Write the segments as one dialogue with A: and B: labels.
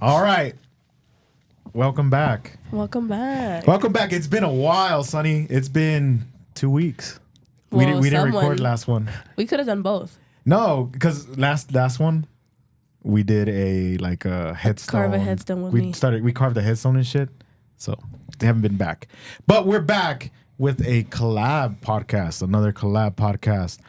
A: All right. Welcome back.
B: Welcome back.
A: Welcome back. It's been a while, Sonny. It's been 2 weeks.
B: Well,
A: we didn't record last one.
B: We could have done both.
A: No, because last one we did a headstone.
B: Carve a headstone with
A: we
B: me.
A: We carved a headstone and shit. So they haven't been back. But we're back with a collab podcast, another collab podcast.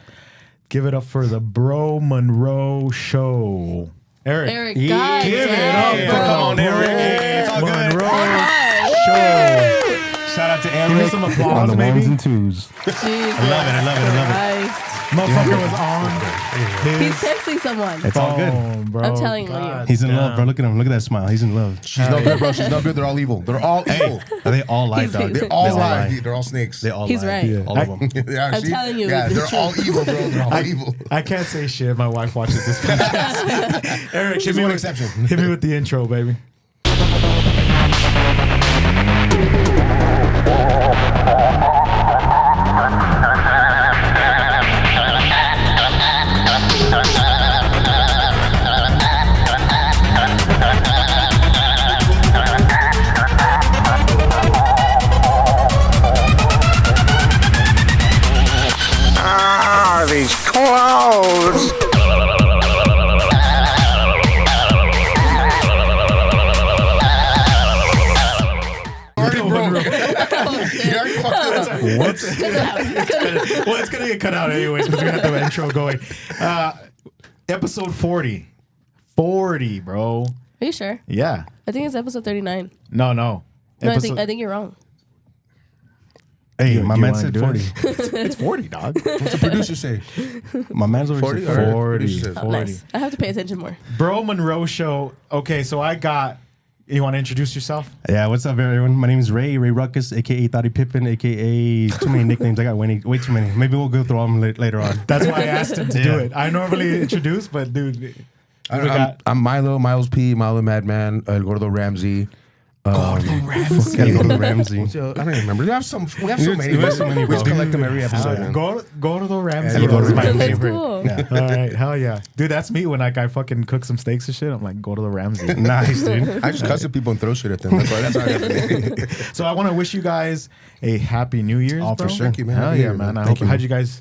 A: Give it up for the BroMonroe Show. Eric,
B: God
A: give
B: damn.
A: it up,
C: Come on, Eric. It's all good.
A: Monroe Show.
C: Shout out to
A: Give me
C: Eric
A: some
C: on
A: applause,
C: the
A: baby.
C: ones and twos.
B: Jesus
C: I love it.
B: Christ.
A: Motherfucker was on.
B: He's texting someone.
C: It's all good.
A: phone, bro.
B: I'm telling you.
A: God
C: He's in love,
A: damn.
C: bro. Look at him. Look at that smile. He's in love.
D: She's no good, bro. She's no good. They're all evil. They're all evil.
C: Are they all lie,
B: He's-
C: dog?
B: They're
D: All
C: They
D: lie.
C: lie.
D: They're all snakes.
C: They all
B: He's
C: lie.
B: right.
A: Yeah.
C: All of them.
D: Yeah,
B: I'm
D: see?
B: telling you,
D: Yeah,
B: it's
D: they're
B: the
D: all
B: truth.
D: evil, bro. They're all evil.
A: I can't say shit. My wife watches this podcast. Eric,
D: She's one exception.
A: hit me with the intro, baby.
E: These clothes.
D: Already broke. You already fucked it up.
A: Well, it's gonna get cut out anyways because we're gonna have the intro going. Episode 40. 40, bro.
B: Are you sure?
A: Yeah.
B: I think it's episode 39.
A: No.
B: No, I think you're wrong.
C: Hey,
A: You-
C: my
A: you
C: man
A: wanna
C: said
A: do
C: 40.
A: it? It's 40, dog.
D: What's the producer say?
C: My man's already
D: 40?
C: said
D: All right.
A: 40.
D: Producer said
A: 40.
B: Nice. I have to pay attention more.
A: BroMonroe Show. Okay, so I got. You want to introduce yourself?
C: Yeah, what's up, everyone? My name is Ray Ruckus, a.k.a. Thotty Pippin, a.k.a. too many nicknames. I got way too many. Maybe we'll go through them later on.
A: That's why I asked him to do it. I normally introduce, but dude,
D: I'm Milo, Miles P, Milo Madman, El Gordo Ramsey.
C: Gotta go to Ramsey.
D: I don't even remember. We have so many.
C: We have so many,
D: We just
C: bro.
D: collect them every episode. man.
A: go to the Ramsey.
D: Yeah, go to
A: That's my
D: Ramsey.
B: That's
A: favorite.
B: cool.
C: Yeah.
A: All right, hell yeah, dude. That's me when I fucking cook some steaks and shit. I'm like, go to the Ramsey.
C: Nice, dude.
D: I just cuss at people and throw shit at them. That's how I got the name.
A: So I want to wish you guys a happy New Year's.
C: Oh, for
A: bro.
C: sure.
D: Thank you, man.
A: Hell
D: Happy
A: yeah,
D: New Year,
A: man. I
D: Thank
A: hope.
D: you.
A: How'd you guys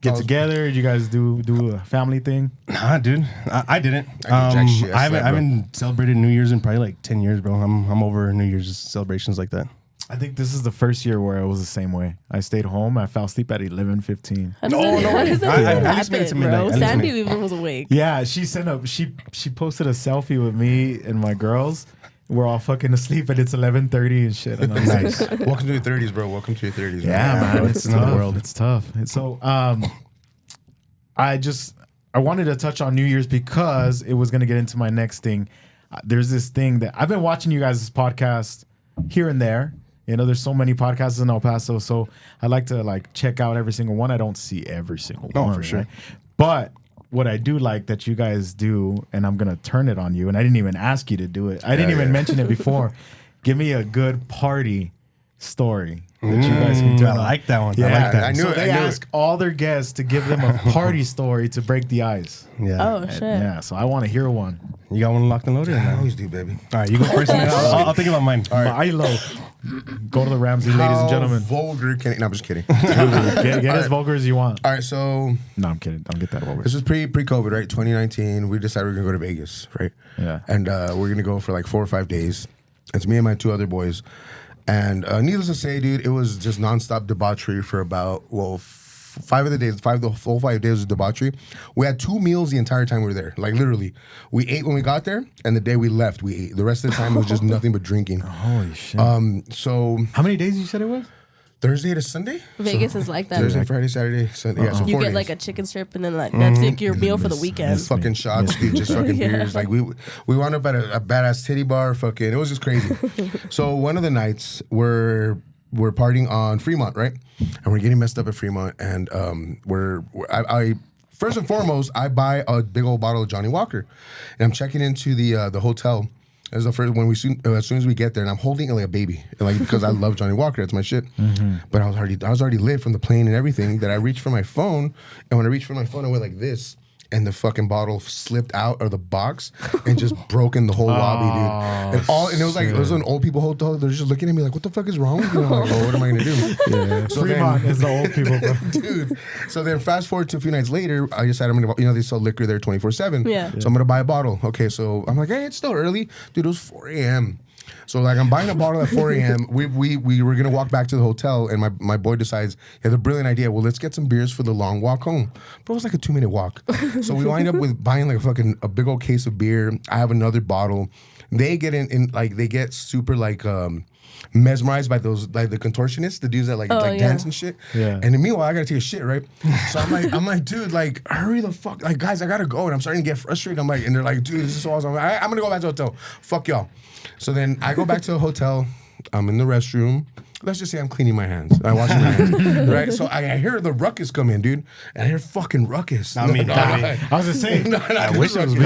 A: get
D: was-
A: together? Did you guys do a family thing?
C: Nah, dude. I didn't.
D: I did jack shit.
C: I
D: I slept, bro.
C: haven't celebrated New Year's in probably like 10 years, bro. I'm over New Year's celebrations like that.
A: I think this is the first year where I was the same way. I stayed home. I fell asleep at 11:15.
B: How does that
C: I-
B: even
C: at least made it to
B: happen,
C: midnight.
B: bro?
C: At least
B: Sandy
C: made-
B: even was awake.
A: Yeah, she sent up. She posted a selfie with me and my girls. We're all fucking asleep, and it's 11:30 and shit. And I'm like,
C: Nice.
D: Welcome to your 30s, bro. Welcome to your 30s.
A: yeah, man,
C: bro,
A: it's
C: it's another
A: tough.
C: world.
A: It's tough. And so, I wanted to touch on New Year's because it was gonna get into my next thing. There's this thing that I've been watching you guys' podcast here and there. You know, there's so many podcasts in El Paso, so I like to check out every single one. I don't see every single
C: Oh,
A: one,
C: for sure.
A: right? But what I do like that you guys do, and I'm gonna turn it on you, and I didn't even ask you to do it. I didn't even mention it before. Give me a good party story that you guys can do.
C: I like that one.
A: Yeah,
C: I like that.
D: I knew
A: so
D: it,
A: they
D: I knew
A: ask all their guests to give them a party story to break the ice.
C: Yeah.
B: Oh, shit.
A: Yeah, so I want to hear one.
C: You got one locked and loaded? Or
D: I
C: not?
D: always do, baby.
C: All right, you go first. And then I'll think about mine.
A: Milo, go to the Ramsey, ladies and
D: How
A: gentlemen.
D: vulgar can it? No, I'm just kidding.
A: Get as vulgar as you want.
D: All right, so
A: No, I'm kidding. Don't get that over.
D: this was pre-COVID, right? 2019. We decided we are gonna go to Vegas, right?
A: Yeah.
D: And we're gonna go for like 4 or 5 days. It's me and my 2 other boys. And needless to say, dude, it was just nonstop debauchery for about 5 of the days. The whole 5 days of debauchery. We had 2 meals the entire time we were there. Like literally, we ate when we got there, and the day we left, we ate. The rest of the time it was just nothing but drinking.
A: Holy shit.
D: So
A: How many days you said it was?
D: Thursday to Sunday.
B: Vegas is like that.
D: Thursday, Friday, Saturday, Sunday. Yeah, so
B: You
D: 4
B: get
D: days.
B: like a chicken strip, and then that's like your meal for the weekend.
D: Just fucking shots, dude. Just fucking
B: Yeah.
D: beers. Like we wound up at a badass titty bar. Fucking, it was just crazy. So one of the nights we're partying on Fremont, right? And we're getting messed up at Fremont. And I first and foremost, I buy a big old bottle of Johnny Walker, and I'm checking into the hotel. As the first as soon as we get there, and I'm holding it like a baby, like because I love Johnny Walker, that's my shit. But I was already lit from the plane and everything. That I reached for my phone, and when I reached for my phone, I went like this, and the fucking bottle slipped out of the box and just broke in the whole lobby, dude. And it was like, it was an old people hotel. They're just looking at me like, what the fuck is wrong with you? I'm like, oh, what am I going to do?
A: Yeah. So Fremont is the old people, bro.
D: Dude. So then fast forward to a few nights later, I decided I'm going to, they sell liquor there 24/7.
B: Yeah.
D: So I'm going to buy a bottle. Okay, so I'm like, hey, it's still early. Dude, it was 4 a.m. So like I'm buying a bottle at 4 a.m. We were gonna walk back to the hotel, and my boy decides he has a brilliant idea. Well, let's get some beers for the long walk home. Bro, it was like a 2-minute walk. So we wind up with buying like a big old case of beer. I have another bottle. They get in like they get super like mesmerized by those like the contortionists, the dudes that like dance and shit.
A: Yeah.
D: And then meanwhile I gotta take a shit, right? So I'm like, dude, like hurry the fuck, like guys, I gotta go. And I'm starting to get frustrated. I'm like, and they're like, dude, this is so awesome. I'm gonna go back to the hotel. Fuck y'all. So then I go back to the hotel. I'm in the restroom. Let's just say I'm cleaning my hands. I'm washing my hands, right? So I hear the ruckus come in, dude. And I hear fucking ruckus.
C: I mean,
A: I was just saying.
C: I wish it was me.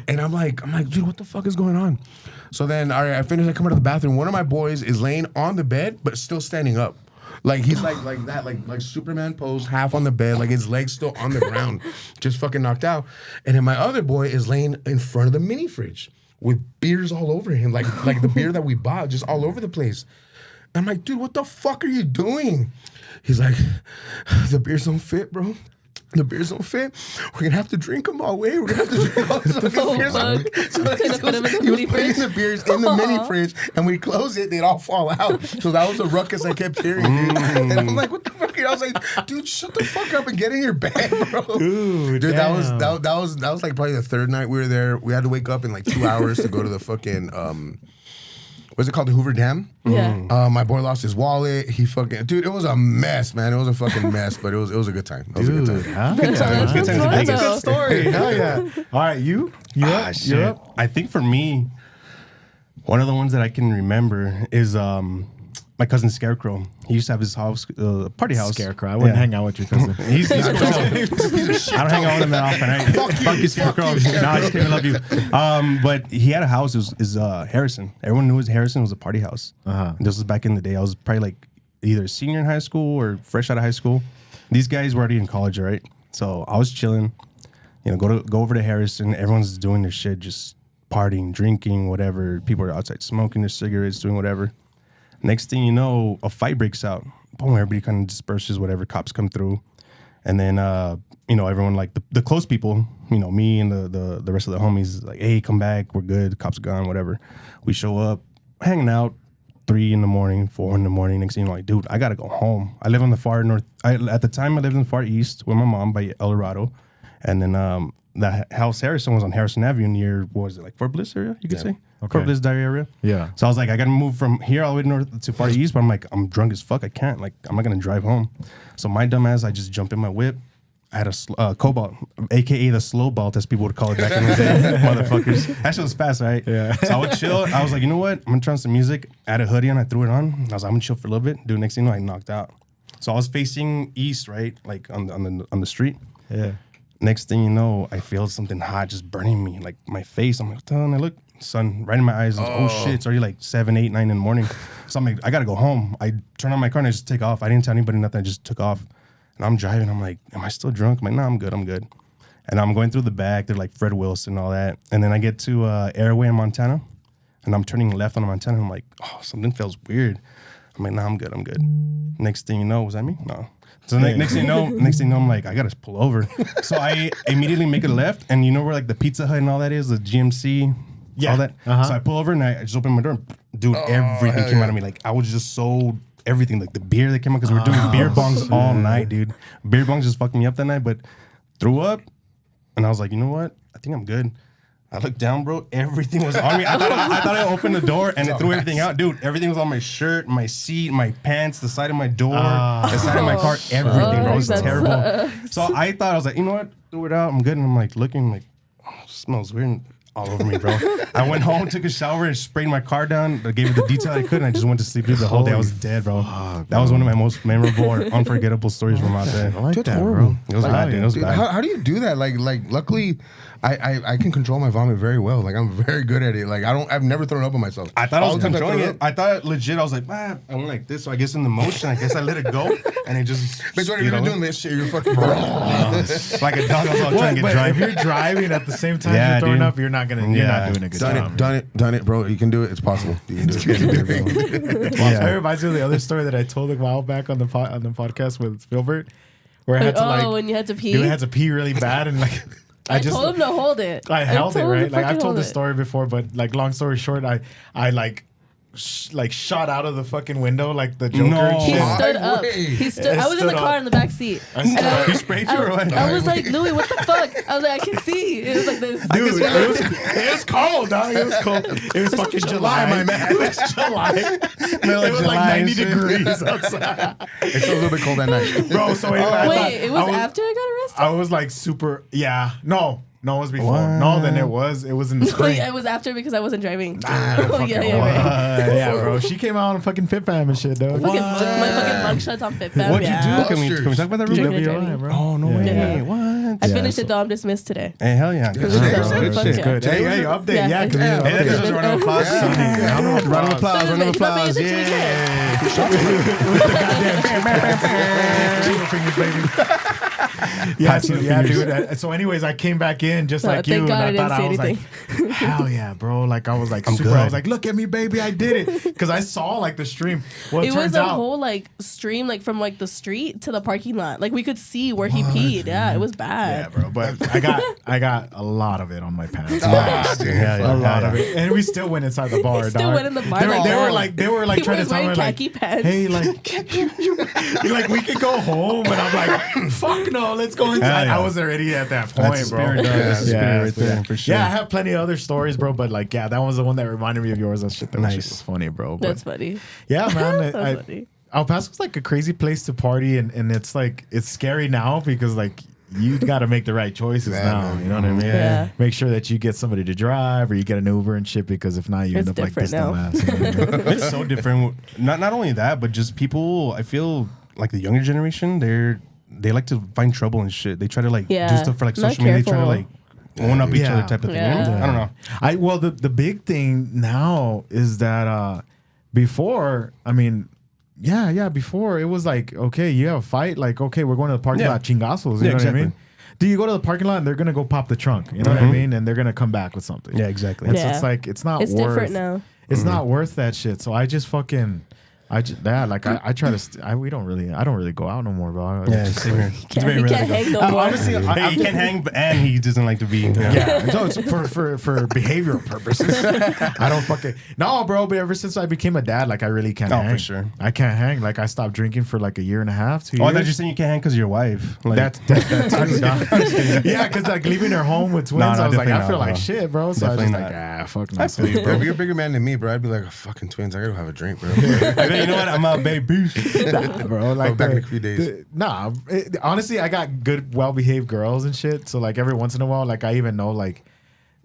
D: And I'm like, dude, what the fuck is going on? So then, all right, I finish. I come out of the bathroom. One of my boys is laying on the bed, but still standing up. Like he's like that, like Superman pose, half on the bed, like his legs still on the ground, just fucking knocked out. And then my other boy is laying in front of the mini fridge with beers all over him, like the beer that we bought, just all over the place. I'm like, dude, what the fuck are you doing? He's like, the beers don't fit, bro. The beers don't fit. We're gonna have to drink them all way. We're gonna have to drink all the fucking beers. So he was putting the beers in the mini fridge, and we close it, they'd all fall out. So that was the ruckus I kept hearing, dude. And I'm like, what the fuck? I was like, dude, shut the fuck up and get in your bed, bro. Dude, that was like probably the third night we were there. We had to wake up in like 2 hours to go to the fucking what's it called? The Hoover Dam?
B: Yeah.
D: My boy lost his wallet. He fucking, dude, it was a mess, man. It was a fucking mess, but it was a good time. It was a good time.
C: Good times. Good times in Vegas.
B: That's a good
A: Story. Hell yeah. All right, you up?
C: Shit.
A: You're up?
C: I think for me, one of the ones that I can remember is my cousin Scarecrow. He used to have his house, party house.
A: Scarecrow. I wouldn't hang out with your cousin.
C: He's cool. I don't hang out with him that often. Right? Fuck you, Scarecrow. No, I just kidding. I love you. But he had a house. It was Harrison. Everyone knew Harrison was a party house. This was back in the day. I was probably like either a senior in high school or fresh out of high school. These guys were already in college, right? So I was chilling. Go over to Harrison. Everyone's doing their shit, just partying, drinking, whatever. People are outside smoking their cigarettes, doing whatever. Next thing you know, a fight breaks out. Boom, everybody kind of disperses, whatever, cops come through. And then, everyone, like, the close people, me and the rest of the homies, like, hey, come back, we're good, cops are gone, whatever. We show up, hanging out, 3 in the morning, 4 in the morning. Next thing you're like, dude, I got to go home. I live on the far north. At the time, I lived in the far east with my mom by El Dorado. And then the house Harrison was on Harrison Avenue near, what was it, like Fort Bliss area, you could say?
A: Okay.
C: Fort Bliss Dairy area. Yeah. So I was like, I got to move from here all the way north to far east, but I'm like, I'm drunk as fuck. I can't. Like, I'm not going to drive home. So my dumb ass, I just jump in my whip. I had a Cobalt, a.k.a. the slow balt, as people would call it back in the day. Motherfuckers. That shit was fast, right? Yeah. So I would chill. I was like, you know what? I'm going to turn on some music. I had a hoodie on. I threw it on. I was like, I'm going to chill for a little bit. Dude, next thing you know, I knocked out. So I was facing east, right? Like on the street. Yeah. Next thing you know, I feel something hot just burning me, like my face. I'm like, what the hell? And I look, sun right in my eyes. Oh shit, it's already like 7, 8, 9 in the morning. So I'm like, I gotta go home. I turn on my car and I just take off. I didn't tell anybody nothing. I just took off. And I'm driving. I'm like, am I still drunk? I'm like, nah, I'm good. And I'm going through the back. They're like Fred Wilson and all that. And then I get to Airway in Montana. And I'm turning left on Montana. I'm like, oh, something feels weird. I'm like, nah, I'm good. Next thing you know, was that me? No. So next thing you know, I'm like, I gotta pull over. So I immediately make a left, and you know where like the Pizza Hut and all that is, the GMC, all that. So I pull over and I just open my door. And, dude, everything came out of me. Like I was just so everything, like the beer that came out, because we were doing beer bongs all night, dude. Beer bongs just fucked me up that night, but threw up, and I was like, you know what? I think I'm good. I looked down, bro. Everything was on me. I thought I opened the door and it threw everything out. Dude, everything was on my shirt, my seat, my pants, the side of my door, the side of my car, everything, bro. It was terrible. So I thought, I was like, you know what? Threw it out. I'm good. And I'm like looking, like, oh, it smells weird all over me, bro. I went home, took a shower, and sprayed my car down. I gave it the detail I could, and I just went to sleep. Dude, the whole day I was dead, bro. That was one of my most memorable or unforgettable stories from out there.
D: That's horrible.
C: It was bad, dude. It was bad.
D: How do you do that? Like, luckily, I can control my vomit very well. Like I'm very good at it. Like I've never thrown up on myself.
C: I thought I
D: All
C: was
D: the times
C: controlling
D: thrown
C: it.
D: up-
C: I thought legit. I was like, I went like this. So I guess in the motion, I guess I let it go, and it just.
D: Bitch, what are you doing this shit? You're fucking.
C: Like a dog. I was all trying to get
A: But
C: dry.
A: if you're driving at the same time
C: Yeah,
A: you're throwing
C: dude.
A: up, you're not doing a good job.
D: Done it, bro. You can do it. It's possible. You can do it.
A: It reminds me of the other story that I told a while back on the podcast with Filbert, where I had to
B: when you had to pee.
A: dude, I had to pee really bad and like
B: I told him to hold it.
A: I held it,
B: told him
A: right?
B: to
A: Like I've
B: fucking
A: told
B: hold
A: this
B: it.
A: story before, but like long story short, I like shot out of the fucking window like the Joker.
C: No.
A: And
B: He
A: shit.
D: Why?
B: stood up.
D: Wait.
B: He stood.
A: I
B: I was in the
A: stood
B: car
A: up.
B: in the back seat.
A: I stood up.
C: You sprayed you or what?
B: I was like, Louis, what the fuck? I was like, I can see. It was like this.
A: Dude, it was cold, dog. It was cold. It was fucking July, my man. It was July. It was like 90 degrees outside.
D: It's a little bit cold at night.
A: Bro, so
B: Wait, it was after I got arrested?
A: I was like super, No, it was before.
C: What?
A: No, then it was in the spring.
B: It was after because I wasn't driving.
A: Fucking
B: right.
A: yeah, bro. She came out on fucking Fit Fam and shit, though.
B: My fucking mugshots on FitFam.
C: What'd you do? Can we
D: Posters.
C: talk about that real
B: Drinking
C: quick?
B: and driving.
A: bro.
C: Oh no way!
B: Yeah.
C: What?
B: I finished it though. I'm dismissed today.
C: Hey, hell yeah!
B: Good
C: Good
B: shit.
C: shit.
B: Good
C: Good
B: shit.
C: shit.
A: Good. Hey, update.
B: Yeah.
A: Yeah, because
B: Yeah.
C: Hey, that's just a round of applause.
A: Sunny.
C: Round of applause. Round of applause.
B: Somebody
A: Yeah, dude. So, anyways, I came back in just like you,
B: thank
A: and
B: God
A: I
B: I
A: thought
B: didn't
A: I was
B: say
A: like, hell yeah, bro. Like I was like super.
C: good.
A: I was like, look at me, baby, I did it. Because I saw like the stream. Well, it
B: It
A: turns
B: was a
A: out.
B: whole like stream like from like the street to the parking lot. Like we could see where he peed. Yeah, it was
A: Yeah,
B: bad.
A: bro. But I got a lot of it on my pants.
C: Yeah,
A: A lot of it, and we still went inside the bar.
B: Still
A: dog.
B: went in the bar.
A: They were like
B: He
A: trying to
B: was
A: tell me
B: wearing
A: like,
B: khaki pants.
A: hey, like, like we could go home, and I'm like, fuck no, let's go inside.
C: Yeah.
A: I was already at that point,
C: That's
A: bro.
C: spirit, dog. That's the spirit right there, for sure.
A: Yeah, I have plenty of other stories, bro. But like, yeah, that was the one that reminded me of yours. That shit, that was
C: Nice.
A: just funny, bro. But
B: That's funny.
A: yeah, man.
B: That's funny.
A: El Paso's like a crazy place to party, and it's like it's scary now because like you got to make the right choices
D: Yeah,
A: now.
D: man.
A: You know what I mean?
B: Yeah.
A: Make sure that you get somebody to drive or you get an Uber and shit because if not, you
B: It's
A: end up like this
B: different now.
A: dumbass. You know?
C: It's so different. Not only that, but just people. I feel like the younger generation. They like to find trouble and shit. They try to like do
B: Yeah.
C: stuff for like
B: Not
C: social media. They try to
B: careful.
C: like own up each
A: Yeah.
C: other type of thing.
B: Yeah.
C: You know? I don't know.
A: Well, the big thing now is that before, I mean, before it was like, okay, you have a fight, like, okay, we're going to the parking
C: Yeah.
A: lot, chingazos, you
C: Yeah,
A: know what
C: exactly.
A: I mean? Do you go to the parking lot and they're gonna go pop the trunk, you know what I mean? And they're gonna come back with something.
C: Yeah, exactly.
A: And so
B: Yeah.
A: it's like it's not
B: It's
A: worth
B: different now.
A: It's not worth that shit. So I just fucking I try to we don't really I don't really go out no more, bro.
C: Yeah, same here. It's very
B: He
C: rare
B: can't
C: to go.
B: hang no more.
A: Honestly,
C: Hey, he can't hang, and he doesn't like to be.
A: yeah, so it's for behavioral purposes. I don't fucking no, but ever since I became a dad, like I really can't
C: Oh,
A: hang.
C: for sure.
A: I can't hang. Like I stopped drinking for like a year and a half, 2
C: Oh, I
A: years.
C: thought you were saying you can't hang because of your wife. Like,
A: That's too, dog. Yeah, because like leaving her home with twins,
C: No,
A: I was like,
C: definitely
A: I feel
C: not,
A: like
C: bro.
A: shit, bro. So I was just
C: Definitely
A: like, fuck no.
C: I feel you,
D: Bro,
C: bro.
D: if you're a bigger man than me, bro, I'd be like, fucking twins. I gotta have a drink, bro.
C: I mean, you know what? I'm out, baby.
A: Nah, bro. Like
D: back in a few days.
A: Honestly, I got good, well-behaved girls and shit. So like every once in a while, like I even know like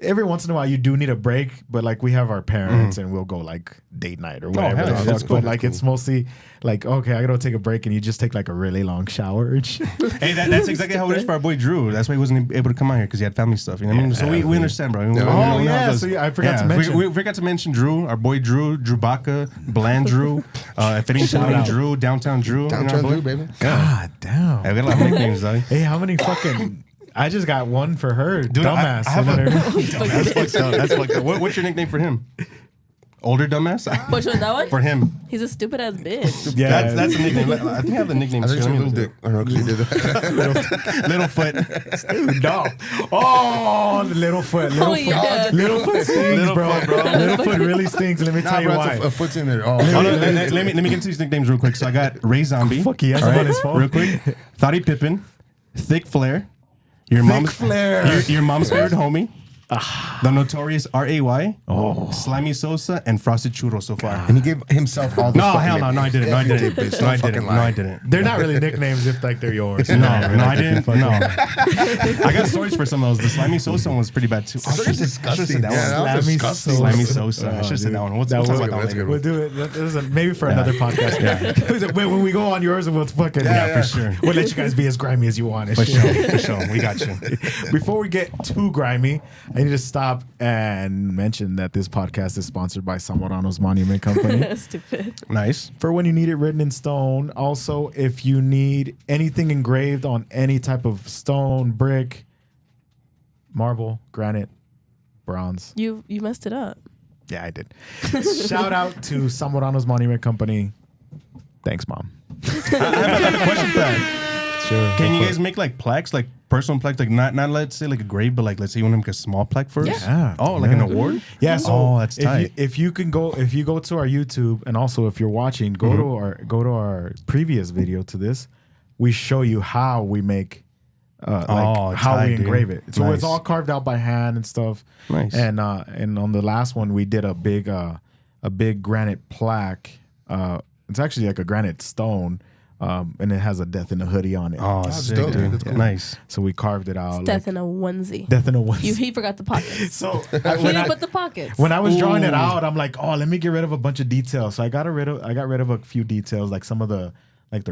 A: every once in a while you do need a break, but like we have our parents and we'll go like date night or whatever.
C: hell
A: the
C: yeah,
A: fuck.
C: that's cool,
A: But like it's mostly like okay, I gotta take a break and you just take like a really long shower and shit.
C: Hey, that's exactly how it is for our boy Drew. That's why he wasn't able to come out here because he had family stuff. You know what I mean? So we understand, bro. We know how it goes.
A: So I forgot to mention.
C: We forgot to mention Drew, our boy Drew Baca, Bland Drew, if it ain't too many Drew, Downtown Drew.
D: Downtown
C: you know,
D: Drew, baby.
A: God damn.
C: Hey, we got a lot of nicknames, dog.
A: Hey, how many fucking? I just got one for her.
C: Dude,
A: Dumbass.
C: I have
A: you know
C: a-
A: what I mean?
C: That's fucked up. That's fucked up. What's your nickname for him? Older dumbass?
B: Which one? That one?
C: For him.
B: He's a stupid ass bitch.
A: Yeah,
C: That's a nickname. I think I have the nickname.
D: I think
C: too.
D: it's a
C: Let me
D: little
C: look
D: dick. I don't know because you did that.
C: Little foot.
A: no. Oh, the little foot. Little
B: Oh,
A: foot.
B: yeah.
A: Little foot stinks,
C: Little
A: bro.
C: foot, bro.
A: Little foot really stinks. Let me
D: Nah,
A: tell you
D: bro,
A: why.
D: a foot's in there. Oh,
C: Oh, no, let me get into these nicknames real quick. So I got Ray Zombie.
A: Fuck, he has
C: All
A: him on his phone.
C: Real quick. Thotty Pippin. Thick Flair. Your
A: Thick
C: mom's
A: Flair.
C: Your mom's favorite homie. The notorious R.A.Y., Slimy Sosa, and Frosted Churro so far.
D: And he gave himself all the
C: No,
D: fucking
C: hell no, no, I didn't. No, I didn't.
D: Bitch,
C: No, I
D: don't fucking
C: didn't. No,
D: lie.
C: I didn't.
A: They're not really nicknames if like they're yours.
C: No, I didn't. No. I got stories for some of those. The Slimy Sosa one was pretty bad too.
D: So disgusting.
C: That
D: Yeah,
C: one.
D: that was
A: Slimy
D: disgusting.
C: Slimy Sosa. I should have said that one. We'll talk about that
D: That's
C: later.
D: good.
A: We'll do it. Maybe for another podcast. Yeah. When we go on yours, we'll fucking
C: for sure.
A: We'll let you guys be as grimy as you want.
C: For sure. We got you.
A: Before we get too grimy, I need to stop and mention that this podcast is sponsored by Zamorano's Monument Company.
B: Stupid.
C: Nice.
A: For when you need it written in stone. Also, if you need anything engraved on any type of stone, brick, marble, granite, bronze.
B: You messed it up.
A: Yeah, I did. Shout out to Zamorano's Monument Company. Thanks, Mom.
C: I have another question for that.
A: Sure.
C: Can you guys make like plaques, like personal plaques, like not let's say like a grave, but like let's say you want to make a small plaque for us?
A: Yeah.
C: Oh, like an award?
A: Yeah, so
C: that's
A: if
C: tight.
A: if you go to our YouTube, and also if you're watching, go to our previous video to this. We show you how we make how
C: tight,
A: we
C: dude.
A: engrave it. So
C: Nice.
A: it's all carved out by hand and stuff.
C: Nice.
A: And on the last one we did a big granite plaque. It's actually like a granite stone. And it has a death in a hoodie on it.
C: Oh,
D: That's
C: sick,
D: dope,
C: dude.
D: that's cool.
C: Nice.
A: So we carved it out.
B: Death in a onesie.
A: Death in a onesie.
B: He forgot the pockets.
A: So
B: He didn't put the pockets.
A: when I was drawing it out, I'm like, oh, let me get rid of a bunch of details. So I got rid of a few details, like some of the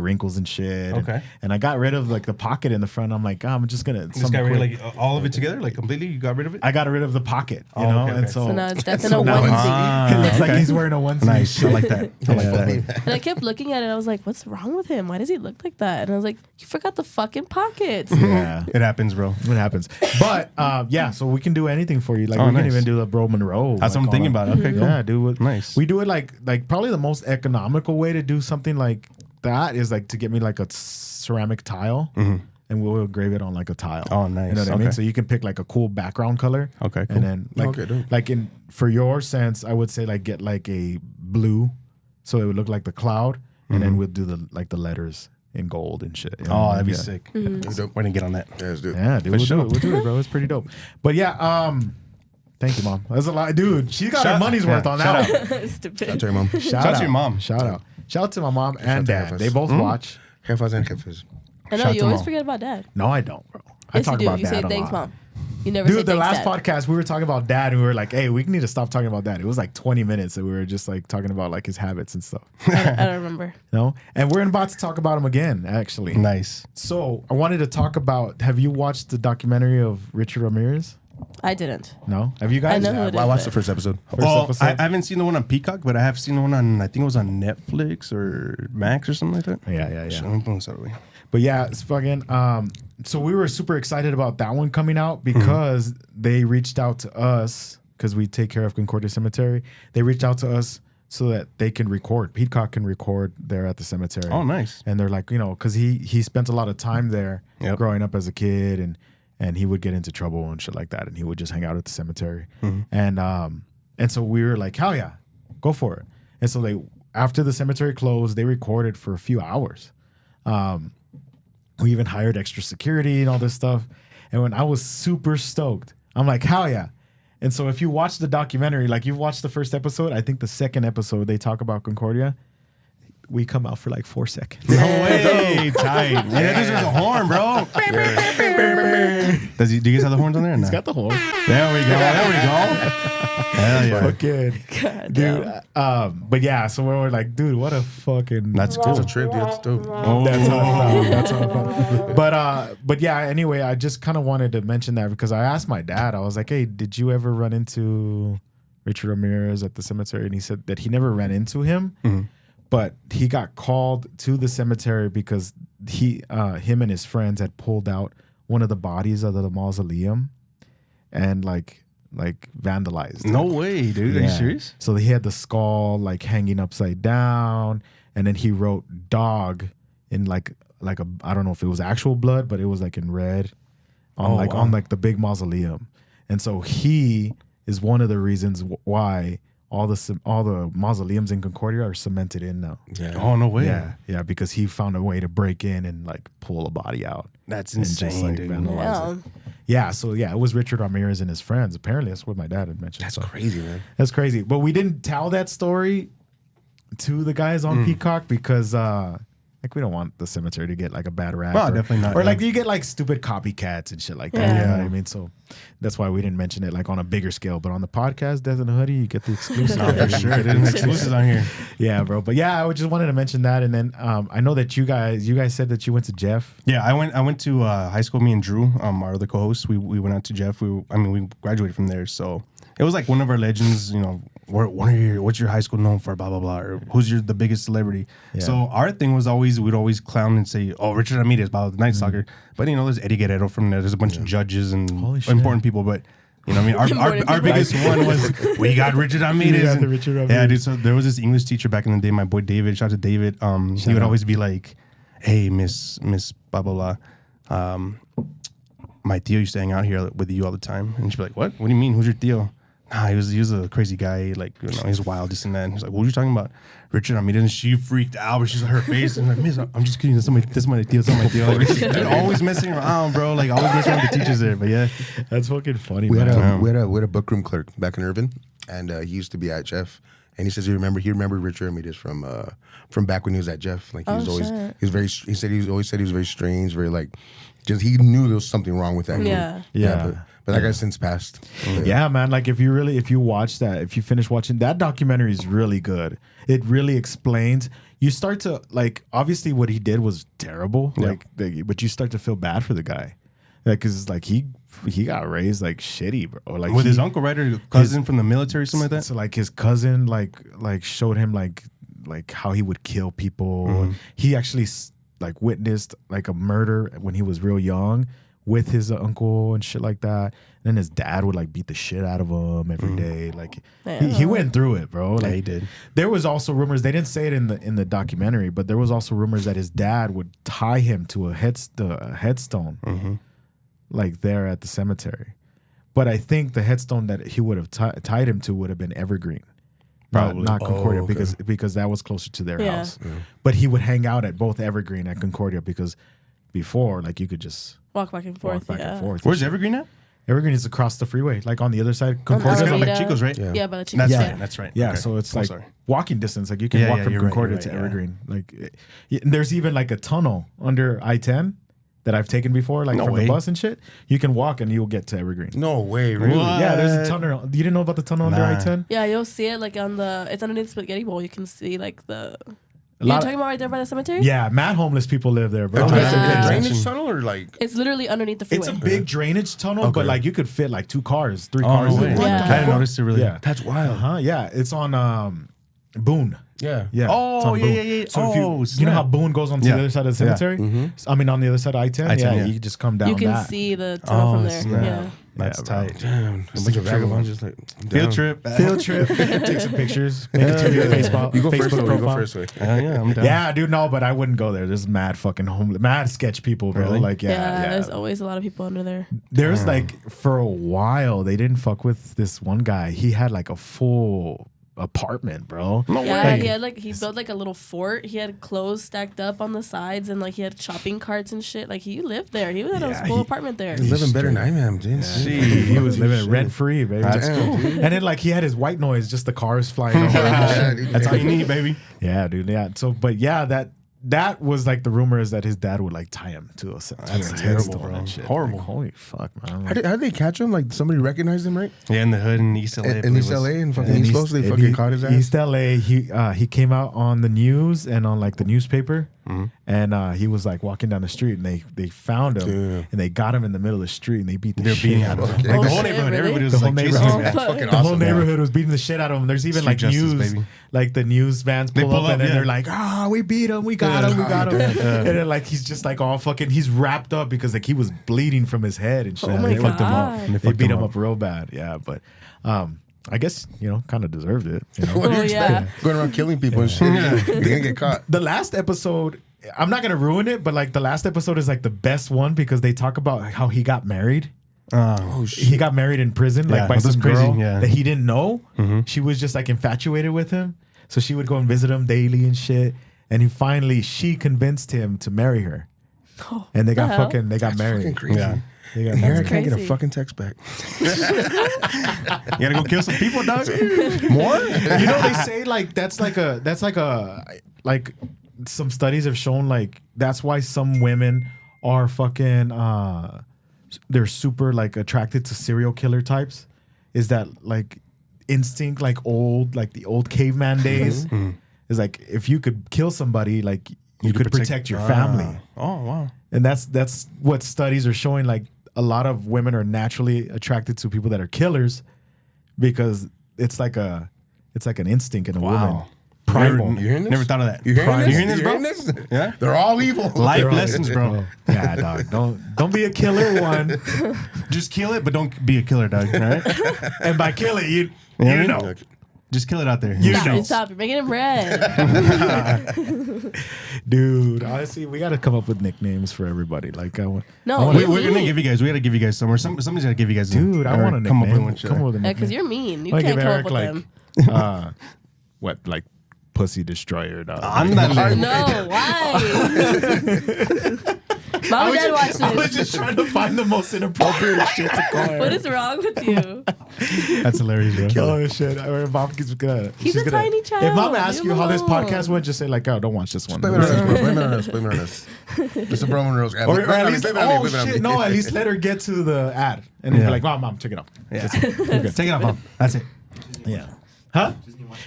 A: wrinkles and shit.
C: Okay.
A: And I got rid of like the pocket in the front. I'm like, I'm just gonna.
C: Just got rid of like all of it together, like completely. You got rid of it.
A: I got rid of the pocket, you
C: Oh,
A: know,
C: okay,
A: and
C: okay.
A: so,
B: So now it's death in a
A: now
B: onesie.
A: it looks like
C: okay.
A: he's wearing a onesie.
C: Nice. I like that. I like that.
B: And I kept looking at it. I was like, what's wrong with him? Why does he look like that? And I was like, you forgot the fucking pockets.
A: Yeah.
C: It happens, bro.
A: It happens, but yeah. So we can do anything for you. Like
C: Oh,
A: we can
C: nice.
A: even do the BroMonroe.
C: That's what I'm thinking about. Okay, cool.
A: Yeah, dude.
C: Nice.
A: We do it like probably the most economical way to do something like that is like to get me like a ceramic tile, and we'll engrave it on like a tile.
C: Oh, nice.
A: You know what I mean?
C: Okay.
A: So you can pick like a cool background color.
C: Okay, cool.
A: And then like
D: Okay, dope.
A: like in for your sense, I would say like get like a blue, so it would look like the cloud, and then we'll do the letters in gold and shit. you know?
C: Oh, that'd be
A: Yeah.
C: sick.
D: Dope.
C: We're gonna get on that.
D: Yeah, let's do it.
A: Yeah, dude,
C: For
A: we'll
C: sure.
A: do it, bro. It's pretty dope. But yeah, thank you, Mom. That's a lot, dude. She got her
C: Shout-
A: money's
C: yeah,
A: worth on
C: shout
A: that. one.
B: Stupid.
D: Shout out to your mom.
A: Shout
C: out to your mom.
A: Shout out. Shout out to my mom and
D: to
A: dad.
D: Jefes.
A: They both watch.
D: Jefes and jefes.
B: I know,
C: Shout
B: you
C: to
B: always
C: Mom.
B: forget about dad.
A: No, I don't, bro. I
B: Yes,
A: talk
B: you do.
A: about
B: You
A: dad
B: say
A: a
B: thanks,
A: lot.
B: Mom. You never say
A: Dude, the
B: thanks,
A: last
B: Dad.
A: podcast we were talking about dad, and we were like, "Hey, we need to stop talking about dad." It was like 20 minutes, and we were just like talking about like his habits and stuff.
B: I don't remember.
A: You know, and we're about to talk about him again, actually.
C: Nice.
A: So I wanted to talk about. Have you watched the documentary of Richard Ramirez?
B: I didn't.
A: No, have you guys?
B: I know who it is.
D: I watched the
B: but-
D: first episode.
C: Oh,
A: episode?
C: I haven't seen the one on Peacock, but I have seen the one on, I think it was on Netflix or Max or something like that.
A: Yeah.
C: Shit, I'm pulling this out of the way.
A: But yeah, it's fucking. So we were super excited about that one coming out because they reached out to us because we take care of Concordia Cemetery. They reached out to us so that they can record. Peacock can record there at the cemetery.
C: Oh, nice.
A: And they're like, you know, because he spent a lot of time there
C: Yep.
A: growing up as a kid, and he would get into trouble and shit like that, and he would just hang out at the cemetery. And so we were like, hell yeah, go for it. And so they after the cemetery closed, they recorded for a few hours. We even hired extra security and all this stuff. And when I was super stoked, I'm like, hell yeah. And so if you watch the documentary, like you've watched the first episode, I think the second episode they talk about Concordia. We come out for like 4 seconds.
C: No way. Tight. And there's a horn, bro. Do you guys have the horns on there? Or
A: It's
C: not?
A: got the horn.
C: There we go. There we go. Hell yeah.
A: Fucking
B: God
A: dude.
B: damn.
A: But yeah, so we were like, dude, what a fucking
C: That's
D: It's
C: cool.
D: a trip, dude. It's dope.
C: Oh,
A: That's how I felt. That's how I felt. But yeah, anyway, I just kind of wanted to mention that because I asked my dad, I was like, hey, did you ever run into Richard Ramirez at the cemetery? And he said that he never ran into him, but he got called to the cemetery because him and his friends had pulled out one of the bodies of the mausoleum and like vandalized it.
C: No way, dude. Are you
A: Yeah.
C: serious?
A: So he had the skull like hanging upside down, and then he wrote "dog" in like a I don't know if it was actual blood, but it was like in red on on the big mausoleum. And so he is one of the reasons why all the mausoleums in Concordia are cemented in now.
D: Yeah.
C: Oh, no way.
A: Yeah, because he found a way to break in and like pull a body out.
C: That's
A: And just,
C: insane,
A: like,
C: dude.
A: vandalize it. Yeah, so yeah, it was Richard Ramirez and his friends. Apparently, that's what my dad had mentioned.
D: That's
A: so.
D: crazy, man.
A: That's crazy. But we didn't tell that story to the guys on Peacock because like we don't want the cemetery to get like a bad rap.
C: No, definitely not,
A: Or
C: yeah.
A: like you get like stupid copycats and shit like that.
B: Yeah.
A: You know what I mean? So that's why we didn't mention it like on a bigger scale. But on the podcast, Death in a Hoodie, you get the exclusive.
C: For sure. There's exclusives on here.
A: Yeah, bro. But yeah, I just wanted to mention that. And then I know that you guys said that you went to Jeff.
C: Yeah, I went to high school. Me and Drew, our other co-hosts, we went out to Jeff. We graduated from there, so it was like one of our legends. You know, what's your high school known for? Blah blah blah. Or who's the biggest celebrity?
A: Yeah.
C: So our thing was we'd always clown and say, "Oh, Richard Ramirez, about the night soccer." But you know, there's Eddie Guerrero from there. There's a bunch of judges and
A: Holy shit.
C: important people. But you know, what I mean, our biggest one was we got Richard Ramirez.
A: got the
C: And-
A: Richard
C: Yeah,
A: Ramirez.
C: dude. So there was this English teacher back in the day, my boy David. Shout out to David. He would
A: out.
C: always be like, "Hey, Miss blah blah blah." My tío used to hang out here with you all the time, and she'd be like, "What? What do you mean? Who's your tío?" Nah, he was a crazy guy. Like, you know, he's wild, this and that. And he's like, "What are you talking about, Richard?" I mean, and she freaked out, but she's like, her face, and like, "Miss, I'm just kidding. That's my tío. That's my tío." Like, she's always messing around, bro. Like, always messing around with the teachers there. But yeah,
A: That's fucking funny,
D: We had
A: man.
D: a book room clerk back in Irvin, and he used to be at Jeff. And he says he remembered Richard Ramirez from back when he was at Jeff. Like he was always
B: shit.
D: he was very he always said he was very strange, very like just he knew there was something wrong with that.
B: Yeah.
A: Yeah.
D: But that guy's since passed.
A: Yeah, man. Like if you watch that, if you finish watching that documentary is really good. It really explains. You start to like obviously what he did was terrible.
C: Yeah.
A: But you start to feel bad for the guy. Like cause like he got raised like shitty, bro. Like
C: with his uncle, right, or cousin from the military, something like that.
A: So like his cousin like showed him like how he would kill people. He actually like witnessed like a murder when he was real young with his uncle and shit like that. And then his dad would like beat the shit out of him every day. Like he went through it, bro. Like,
C: Yeah, he did.
A: There was also rumors. They didn't say it in the documentary, but there was also rumors that his dad would tie him to a headstone, like there at the cemetery. But I think the headstone that he would have tied him to would have been Evergreen.
C: Probably.
A: Not Concordia,
D: okay.
A: because that was closer to their
B: Yeah.
A: house. But he would hang out at both Evergreen and Concordia because before, like, you could just
B: Walk back and forth.
A: walk back
B: yeah.
A: and forth.
C: Where's Evergreen at?
A: Evergreen is across the freeway, like on the other side.
B: On
A: Concordia,
C: It's kind of
B: Alameda.
C: like Chico's, right?
D: Yeah.
B: Yeah, by the Chicos.
C: That's
B: Yeah.
C: right. That's right.
A: yeah,
C: Okay.
A: so it's
C: Oh,
A: like
C: sorry.
A: walking distance. Like you can
C: Yeah,
A: walk
C: yeah,
A: from
C: you're right,
A: Concordia
C: you're
A: to
C: right, yeah.
A: Evergreen. Like, there's even like a tunnel under I-10 that I've taken before, like
C: No
A: from
C: way.
A: the bus and shit. You can walk and you'll get to Evergreen.
D: No way, really?
C: What?
A: Yeah, there's a tunnel. You didn't know about the tunnel under
C: Nah.
A: I-10?
B: Yeah, you'll see it like it's underneath Spaghetti Bowl. You can see like the.
A: A
B: You're
A: lot
B: talking about right there by the cemetery?
A: Yeah, mad homeless people live there, bro.
D: A
B: Yeah.
D: drainage tunnel or like?
B: It's literally underneath the freeway.
A: It's a big drainage tunnel,
D: Okay.
A: but like you could fit like 2 cars, 3
C: Oh,
A: cars.
C: no
A: in
C: way.
A: it.
B: Yeah.
C: I didn't notice it really.
A: Yeah.
D: That's wild.
A: Yeah, it's on Boone.
D: Yeah.
A: Yeah.
C: Oh,
A: it's on
C: yeah,
A: Boone.
C: yeah, yeah.
A: So if
C: Oh,
A: you know
C: snap.
A: how Boone goes on to
C: Yeah.
A: the other side of the
C: Yeah.
A: cemetery? I mean, on the other side of I-10?
C: I-10, yeah.
A: You can just come down
B: you can
A: that.
B: see the tunnel
C: Oh,
B: from there.
C: snap.
B: Yeah.
C: That's
A: Yeah, bro.
C: tight.
D: Damn. A bunch of vagabonds just like
C: Field trip.
A: Field trip. Take some pictures. Make it to your Facebook,
D: You go first.
A: Facebook
D: You
A: profile.
D: go first. Way.
C: Yeah, I'm down.
A: Yeah, dude, no, but I wouldn't go there. There's mad fucking homeless, mad sketch people, bro.
C: Really?
A: Like,
B: Yeah, there's always a lot of people under there.
A: There's like, for a while, they didn't fuck with this one guy. He had like a full apartment, bro.
C: No
B: Yeah,
C: way.
B: he built like a little fort. He had clothes stacked up on the sides, and like he had shopping carts and shit. Like he lived there. He had
A: Yeah,
B: a full
A: he-
B: apartment there.
D: He's living better than I am, dude.
A: He was living rent free, baby.
C: That's
D: Damn,
C: cool.
D: dude.
A: And then like he had his white noise, just the cars flying over.
D: Yeah, dude.
C: That's all you need, baby.
A: Yeah, dude. Yeah. So, but yeah, that was like the rumor is that his dad would like tie him to a
C: That's
A: to a
C: terrible,
A: headstone
C: bro.
A: and shit.
C: Horrible.
A: Like, holy fuck, man.
D: How did they catch him? Like somebody recognized him, right?
C: Yeah, in the hood in East LA. I
D: In
C: believe
D: East
C: it was.
D: LA and fucking
A: And
D: East Coast, they fucking caught his ass.
A: East LA. He came out on the news and on like the newspaper, and he was like walking down the street, and they found him
D: Damn.
A: and they got him in the middle of the street, and they beat the
C: They're
A: shit
C: beating
A: out of him.
D: Okay.
C: Like the
B: Oh,
C: whole
B: shit,
C: neighborhood,
B: really?
C: everybody was
A: The whole
C: like chasing
A: neighborhood.
C: him.
D: That's
B: fuck.
D: fucking
A: The whole
D: awesome, man.
A: neighborhood was beating the shit out of him. There's even
C: Street
A: like
C: justice,
A: news,
C: baby.
A: like the news vans pull
C: pull
A: up, and
C: up,
A: then
C: yeah.
A: they're like, we beat him, we got him, we got him. And then like he's just like all fucking, he's wrapped up because like he was bleeding from his head and shit.
B: Oh my
A: They fucked him up.
B: God.
C: They
A: They
C: fucked
A: beat
C: him
A: him
C: up.
A: up real bad. Yeah, but I guess kind of deserved it. You know?
D: What do you
B: Oh,
D: expect?
B: yeah.
D: Going around killing people and shit. You're gonna get caught.
A: The last episode, I'm not gonna ruin it, but like the last episode is like the best one because they talk about how he got married. He got married in prison, like
C: Yeah,
A: by
C: that's
A: some
C: crazy,
A: girl
C: yeah.
A: that he didn't know. She was just like infatuated with him, so she would go and visit him daily and shit. And she convinced him to marry her, and they got married.
D: Fucking crazy.
C: Yeah.
A: They got
D: And here I
A: married.
D: can't get a
B: crazy.
D: fucking text back.
C: You gotta go kill some people, dog. More?
A: You know, they say like that's like some studies have shown like that's why some women are fucking they're super like attracted to serial killer types. Is that like instinct, like the old caveman days? Is like if you could kill somebody, like you could protect your family.
C: Oh, wow.
A: And that's what studies are showing. Like a lot of women are naturally attracted to people that are killers because it's like an instinct in a woman. Primal.
D: You hearing this?
C: Never thought of that.
D: You hearing this?
C: You hearing this, bro?
D: this?
C: Yeah.
D: They're all evil.
C: Life
D: They're all
C: lessons, bro.
A: Yeah, dog. Don't be a killer one.
C: Just kill it, but don't be a killer, dog. All right?
A: And by kill it, you
C: Yeah.
A: know.
C: Just kill it out there.
B: Stop. You're making him red.
A: Dude, honestly, we got to come up with nicknames for everybody. Like,
B: No,
C: We're gonna give you guys. We gotta give you guys somewhere. Somebody's gotta give you guys.
A: dude, I want a
C: come up
A: nickname.
C: with one.
A: Come up with a
B: Yeah,
A: nickname.
B: because you're mean. You
A: I
B: can't
A: give
B: come
A: Eric
B: up with
A: like,
B: them.
A: what, like Pussy Destroyer, dog.
C: Ándale.
B: No, why? Mom and Dad watch
A: I was
B: this.
A: just trying to find the most inappropriate shit to call her.
B: What is wrong with you?
C: That's hilarious, bro.
A: Oh shit! Mom is gonna.
B: He's
A: she's
B: a
A: gonna,
B: tiny child.
A: If Mom asks
B: Leave
A: you
B: him
A: how this
B: alone.
A: podcast went, just say like, "Oh, don't watch this one."
D: Blame it on us, bro. Blame it on us. Blame it on us. It's a BroMonroe Show.
A: Or at least,
D: Blame it on me.
A: oh
D: Blame it on
A: shit!
D: me.
A: No, at least let her get to the ad, and then be like, "Mom, check it out."
C: Yeah. Take it off, Mom. That's it.
A: Yeah. Huh?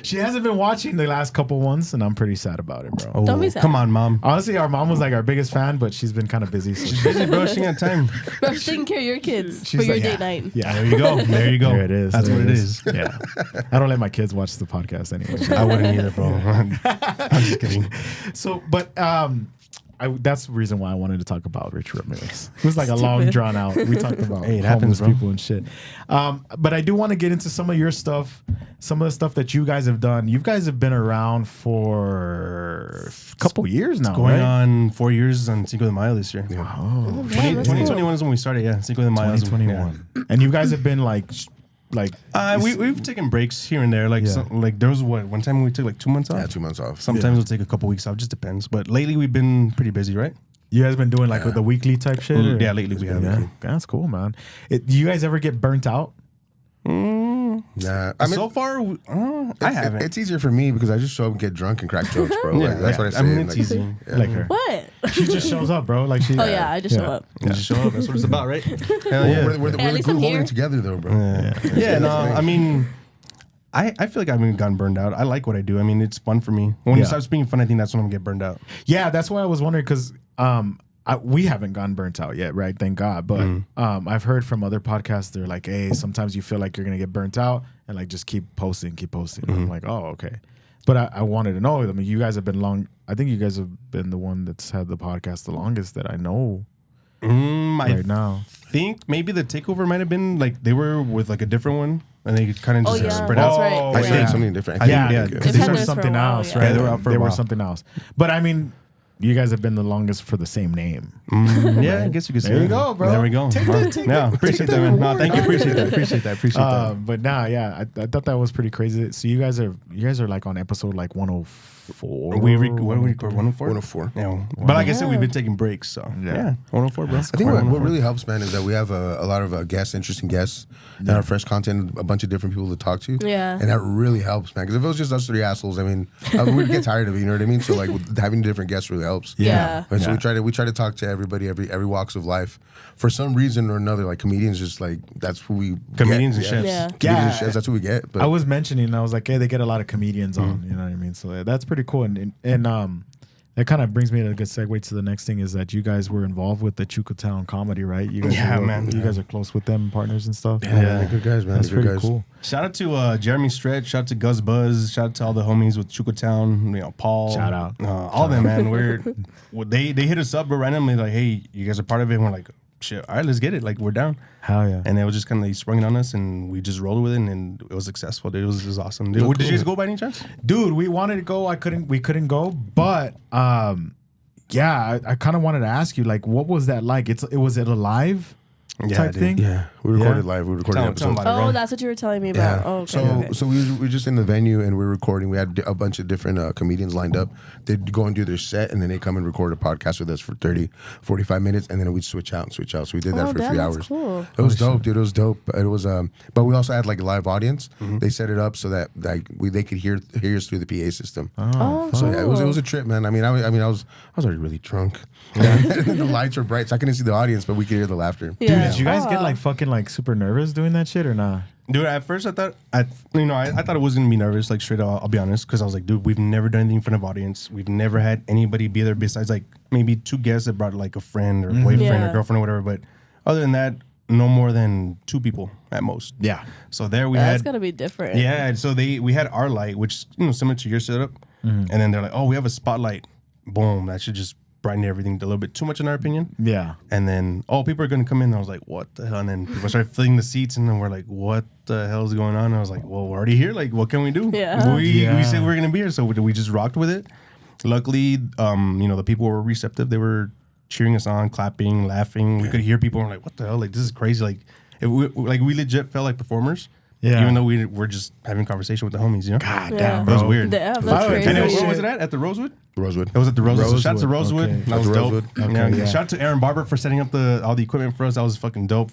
A: She hasn't been watching the last couple ones, and I'm pretty sad about it, bro.
B: Don't be sad.
C: Come on, Mom.
A: Honestly, our mom was like our biggest fan, but she's been kind of busy. So
C: She's busy, bro. She ain't got time.
B: Bro, she's taking care of your kids
A: she's
B: for your
A: like,
B: date night.
A: Yeah,
C: There you go. There you go.
A: there it is.
C: That's
A: There
C: what it is.
A: Yeah, I don't let my kids watch the podcast anyway.
C: I wouldn't either, bro. I'm just kidding.
A: So, but that's the reason why I wanted to talk about Rich Ramirez. It was like a long drawn out. We talked about
C: Hey, it
A: homeless
C: happens, bro.
A: people and shit. But I do want to get into some of your stuff, some of the stuff that you guys have done. You guys have been around for a couple years now,
C: Going
A: right?
C: on 4 years on Cinco de Mayo this year.
B: Oh, man,
C: 2021 is when we started. Yeah, Cinco de Mayo.
A: 2021. And you guys have been like
C: We've taken breaks here and there. Like,
A: Yeah.
C: like there was one time we took like 2 months off.
D: Yeah, 2 months off.
C: Sometimes we'll take a couple weeks off. Just depends. But lately we've been pretty busy, right?
A: you guys been doing like with the weekly type shit? or-
C: Yeah, lately we have.
A: Yeah, that's cool, man. Do you guys ever get burnt out?
D: Nah, I mean,
C: So far, I haven't.
D: It's easier for me because I just show up and get drunk and crack jokes, bro.
C: Yeah,
D: Like, that's
C: yeah.
D: what I say.
C: I mean, it's
D: like,
C: easy.
A: Like her.
B: What?
A: She just shows up, bro. Like she.
B: Oh, yeah, I just show up.
C: You just show up. That's what it's about, right? Hell
D: We're,
C: yeah.
D: we're, we're
B: At
D: the
B: least
D: glue
B: I'm
D: holding
B: here.
D: together, though, bro.
C: Yeah, no, I mean, I feel like I haven't gotten burned out. I like what I do. I mean, it's fun for me. When
A: Yeah.
C: it starts being fun, I think that's when I'm gonna get burned out.
A: Yeah, that's why I was wondering because we haven't gotten burnt out yet, right? Thank God. But I've heard from other podcasts, they're like, hey, sometimes you feel like you're gonna get burnt out, and like just keep posting. And I'm like, oh, okay. But I wanted to know. I mean, you guys have been long. I think you guys have been the one that's had the podcast the longest that I know right now.
C: Think maybe the takeover might have been like they were with like a different one, and they kind of
B: Oh,
C: just
B: yeah,
C: spread
B: that's
C: out.
B: right.
D: I think
A: yeah.
D: something different.
C: I think,
A: Yeah,
C: yeah,
A: they
B: They've
A: were
B: had this for a
A: something
B: while,
A: else,
B: yeah.
A: right?
C: Yeah, they were out for a
A: They were
C: while.
A: something else. But I mean, you guys have been the longest for the same name.
C: Yeah, I guess you could say.
A: There you
C: that.
A: go, bro.
C: There we go.
A: Take the
C: Yeah, appreciate that, man. No, thank you. Appreciate that. Appreciate that.
A: But nah, yeah, I thought that was pretty crazy. So you guys are like on episode like 104.
C: What do we record? 104?
D: 104.
C: Yeah. But like I said, we've been taking breaks, so yeah. 104, bro.
D: I think what really helps, man, is that we have a lot of guests, interesting guests, and our fresh content, a bunch of different people to talk to.
B: Yeah.
D: And that really helps, man. Because if it was just us three assholes, I mean, we'd get tired of it, you know what I mean? So, like, having different guests really helps.
B: Yeah.
D: And so we try to talk to everybody, every walks of life. For some reason or another, like comedians, just like that's who we
C: Comedians
D: get.
C: and chefs.
B: Yeah.
D: Comedians and chefs, that's who we get. But
A: I was mentioning, I was like, hey, they get a lot of comedians on, you know what I mean? So that's pretty cool. And that kind of brings me to a good segue to the next thing is that you guys were involved with the Chukotown comedy, right? You guys You guys are close with them, partners and stuff.
D: yeah, they're good guys, man.
A: That's
D: They're good
A: pretty
D: guys.
A: cool.
C: Shout out to Jeremy Stretch. Shout out to Gus Buzz. Shout out to all the homies with Chukotown. Paul.
A: Shout out.
C: All of them, man. They hit us up randomly like, hey, you guys are part of it. And we're like, shit, all right, let's get it. Like, we're down.
A: Hell yeah.
C: And it was just kind of like sprung it on us, and we just rolled with it, and it was successful. Dude. It was awesome. Dude, did you guys go by any chance?
A: Dude, we wanted to go. We couldn't go, but yeah, I kind of wanted to ask you, like, what was that like? Was it alive? type
C: dude.
A: thing?
D: Yeah, we recorded
A: Yeah.
D: live. We recorded
C: Tell
D: episodes.
C: about it, bro.
B: Oh, that's what you were telling me about.
D: Yeah.
B: Oh, okay.
D: So we were just in the venue and we were recording. We had a bunch of different comedians lined up. They'd go and do their set and then they come and record a podcast with us for 30, 45 minutes and then we'd switch out. So we did that for 3 hours.
B: Cool.
D: It was dope, dude. It was dope. It was but we also had like a live audience. They set it up so that like they could hear us through the PA system.
B: Oh,
D: So yeah, it was
B: cool.
D: a trip, man. I was already really drunk. The lights were bright, so I couldn't see the audience, but we could hear the laughter.
A: Dude,
B: Yeah.
A: did you guys get
B: Oh.
A: like fucking like super nervous doing that shit or not?
C: Dude, at first I thought I thought it was gonna be nervous, like straight up. I'll be honest, because I was like, dude, we've never done anything in front of audience. We've never had anybody be there besides like maybe 2 guests that brought like a friend or boyfriend
B: Yeah.
C: or girlfriend or whatever. But other than that, no more than 2 people at most.
A: Yeah.
C: So there we
B: That's
C: had
B: gonna be different.
C: yeah. And so we had our light, which similar to your setup, and then they're like, oh, we have a spotlight. Boom, that should just brighten everything a little bit too much in our opinion.
A: Yeah.
C: And then, people are going to come in. And I was like, what the hell? And then people started filling the seats. And then we're like, what the hell is going on? And I was like, well, we're already here. Like, what can we do?
B: Yeah.
C: We said we were going to be here. So we just rocked with it. Luckily, the people were receptive. They were cheering us on, clapping, laughing. We could hear people. And we're like, what the hell? Like, this is crazy. Like, we legit felt like performers.
A: Yeah.
C: Even though we were just having conversation with the homies, you know?
A: God
B: Yeah.
A: damn,
C: That
A: bro.
C: was weird.
B: Yeah, that's
A: By the way,
B: crazy.
C: And
A: That
C: where
A: shit-
C: was it at? At the Rosewood?
D: Rosewood.
C: It was at the Rosewood. So shout out to
A: Rosewood,
C: Rosewood.
A: okay.
C: That was
D: At the
C: dope.
D: Rosewood.
A: Okay, yeah.
C: Shout out to Aaron Barber for setting up all the equipment for us. That was fucking dope.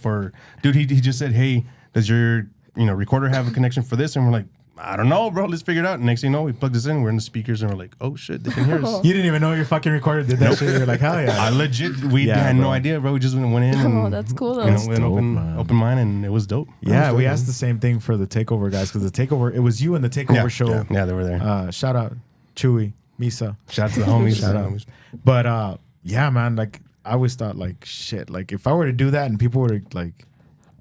C: Dude, he just said, hey, does your recorder have a connection for this? And we're like, I don't know, bro. Let's figure it out. And next thing you know, we plugged this in. We're in the speakers and we're like, oh shit, they can hear us.
A: You didn't even know your fucking recorder did that shit. You're like, hell yeah.
C: I legit, we
A: Yeah,
C: had no
A: bro.
C: idea, bro. We just went in. And,
B: Oh, that's cool, though.
C: You know,
B: That's
C: with an
A: dope, man.
C: open mind, and it was dope.
A: Yeah, we asked the same thing for the Takeover guys because the Takeover, it was you and the Takeover show.
C: Yeah, they were there.
A: Shout out Chewy, Misa.
C: Shout out to the homies.
A: Shout out. But yeah, man, like I always thought like shit, like if I were to do that and people were to like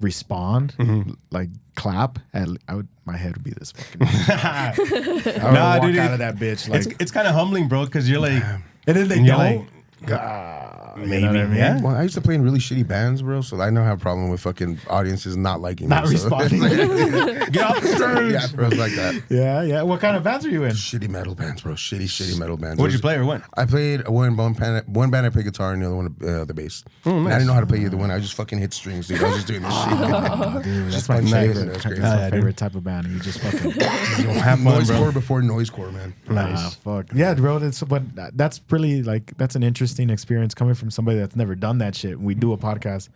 A: respond, like clap, my head would be this fucking. I would walk
C: dude,
A: out of that bitch like,
C: It's kind of humbling, bro, because you're like,
A: and then they
C: you're
A: don't.
C: maybe,
A: you know what I mean?
C: yeah.
D: Well, I used to play in really shitty bands, bro, so I don't have a problem with fucking audiences not liking
A: Not
D: me. So-
A: responding.
C: Get off the stage.
D: Yeah, bro, it's like that.
A: Yeah. What kind of bands are you in?
D: Shitty metal bands, bro. Shitty metal bands.
C: What'd you play or what?
D: I played one band I played guitar and the other one the bass.
C: Oh,
D: And I
C: nice.
D: didn't know how to play either one. I just fucking hit strings, dude. I was just doing this shit.
A: Dude, that's
D: Just
A: my
D: fucking
A: favorite.
D: shit.
A: That's
D: That's
A: my
C: crazy.
A: favorite type of band. You just fucking
C: Have fun, bro.
D: Noisecore before noisecore, man.
C: Nice.
A: fuck. Yeah, bro. But that's really like that's an interesting experience coming from somebody that's never done that shit. We do a podcast,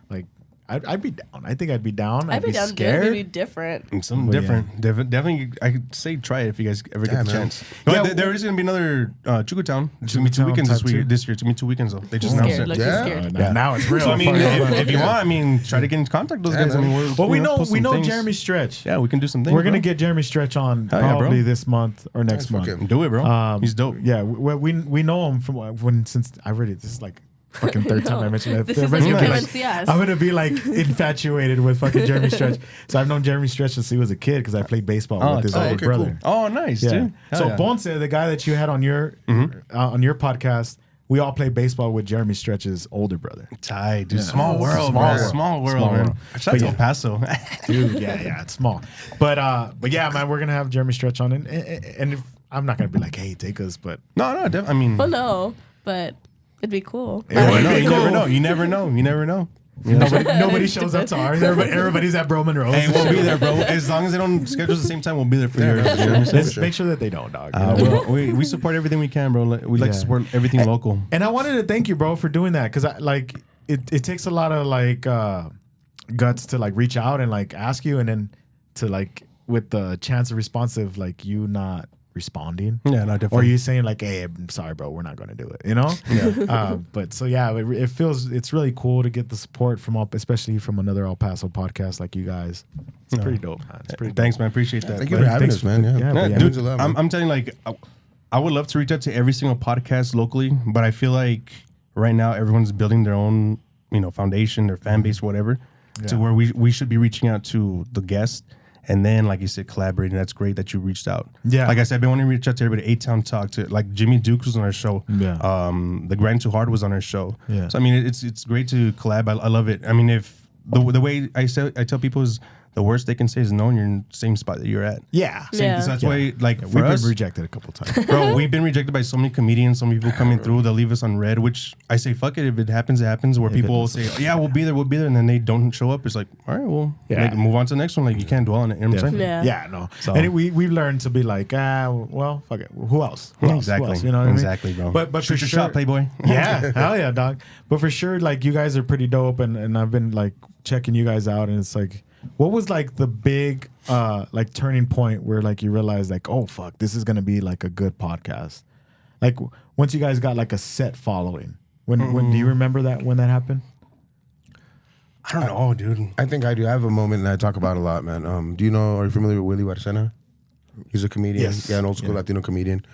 A: like I'd be down. I think I'd be down.
B: I'd be down.
A: scared.
B: It'd be different.
C: Something
A: But
C: different. Definitely, I could say try it if you guys ever get the
D: man.
C: chance.
A: Yeah,
C: But there is going to be another Chukutown. It's going to be 2
A: Chukutown
C: weekends
A: type two.
C: this year. It's going to be 2 weekends, though. They just
B: Scared.
C: announced
B: Look,
C: it.
B: you're
D: Yeah.
B: scared.
A: Now it's real.
C: So, I mean,
A: Fuck.
C: if you want, try to get in contact with those guys. I mean,
A: well, we
C: we'll
A: know
C: post some things.
A: Jeremy Stretch.
C: Yeah, we can do some things.
A: We're gonna
C: bro.
A: get Jeremy Stretch on
C: Hell yeah, bro.
A: probably this month or next
D: Fuck
A: month.
D: him.
C: Do it, bro. He's dope.
A: Yeah, we know him from since I read it. This is like fucking third time I mentioned it.
B: This is
A: Everybody's
B: like
A: gonna be
B: UNCS.
A: I'm gonna be like infatuated with fucking Jeremy Stretch. So I've known Jeremy Stretch since he was a kid because I played baseball
C: Oh,
A: with his
C: tight.
A: older
D: Okay,
A: brother.
C: Oh, nice,
A: Yeah.
C: dude. Hell
A: So
C: yeah.
A: Ponce, the guy that you had on your podcast, we all played baseball with Jeremy Stretch's older brother.
C: Tight, dude.
A: Yeah.
C: Small world,
A: Small
C: bro.
A: world.
C: Small world,
A: Small
C: man.
A: world.
C: Shout out
A: But
C: to
A: yeah.
C: El Paso.
A: Dude, yeah, it's small. But yeah, man, we're gonna have Jeremy Stretch on, and if, I'm not gonna be like, hey, take us, but
C: No, I mean,
B: Well, no, but it'd be cool.
C: you never know. You never know. You never know.
A: nobody shows up to ours. Everybody's at BroMonroe.
C: Hey, we'll be there, bro. As long as they don't schedule at the same time, we'll be there for you.
A: Let's make sure that they don't, dog.
C: We support everything we can, bro. We like to support everything local.
A: And I wanted to thank you, bro, for doing that because it takes a lot of like guts to like reach out and like ask you, and then to like with the chance of responsive, like you not responding.
C: Yeah, no, definitely.
A: Or you saying like, hey, I'm sorry, bro, we're not going to do it, you know? Yeah. But so, yeah, it's really cool to get the support from, especially from another El Paso podcast like you guys. It's pretty dope, man. It's pretty
C: Thanks,
A: dope.
C: man. Appreciate that.
D: Thank you for having us, man. Yeah,
A: Yeah, but
C: Yeah,
A: yeah.
C: dude,
D: a lot, man.
C: I'm telling you, like, I would love to reach out to every single podcast locally, but I feel like right now everyone's building their own, foundation, their fan base, whatever, to where we should be reaching out to the guest. And then, like you said, collaborating. That's great that you reached out.
A: Yeah.
C: Like I said, I've been wanting to reach out to everybody. A-Town Talk, to like Jimmy Dukes was on our show.
A: Yeah.
C: The Grand Too Hard was on our show.
A: Yeah.
C: So I mean, it's great to collab. I love it. I mean, if the way I tell people is the worst they can say is no, and you're in the same spot that you're at.
A: Yeah.
B: Yeah.
C: So that's why, like, for
A: We've
C: us,
A: been rejected a couple times.
C: bro, we've been rejected by so many comedians, so many people coming through. They'll leave us on red, which I say, fuck it. If it happens, it happens. Where people will say, oh, yeah, we'll be there, and then they don't show up. It's like, all right, well, like, move on to the next one. Like, you can't dwell on it. You know what I'm saying?
B: Yeah.
A: Yeah, no.
C: So-
A: And we've learned to be like, well, fuck it. Who else? Who else?
C: Exactly.
A: Who else? You know what
C: Exactly,
A: I mean?
C: bro.
A: But
C: Shoot
A: for
C: your
A: sure,
C: shot, Playboy.
A: Yeah, hell yeah, dog. But for sure, like, you guys are pretty dope, and I've been like checking you guys out, and it's like, what was like the big like turning point where like you realized like, oh fuck, this is gonna be like a good podcast? Like once you guys got like a set following. When do you remember that when that happened?
C: I don't know, dude.
D: I think I do. I have a moment that I talk about a lot, man. Do you know? Are you familiar with Willie Barcena? He's a comedian.
A: Yes.
D: Yeah, an old school Latino comedian.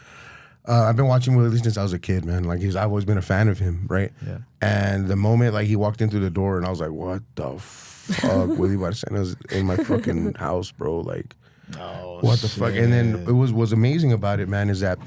D: I've been watching Willie since I was a kid, man. Like I've always been a fan of him, right?
A: Yeah.
D: And the moment like he walked in through the door, and I was like, what the fuck? Willie Barcena's in my fucking house, bro. Like, what the fuck? And then it was amazing about it, man, is that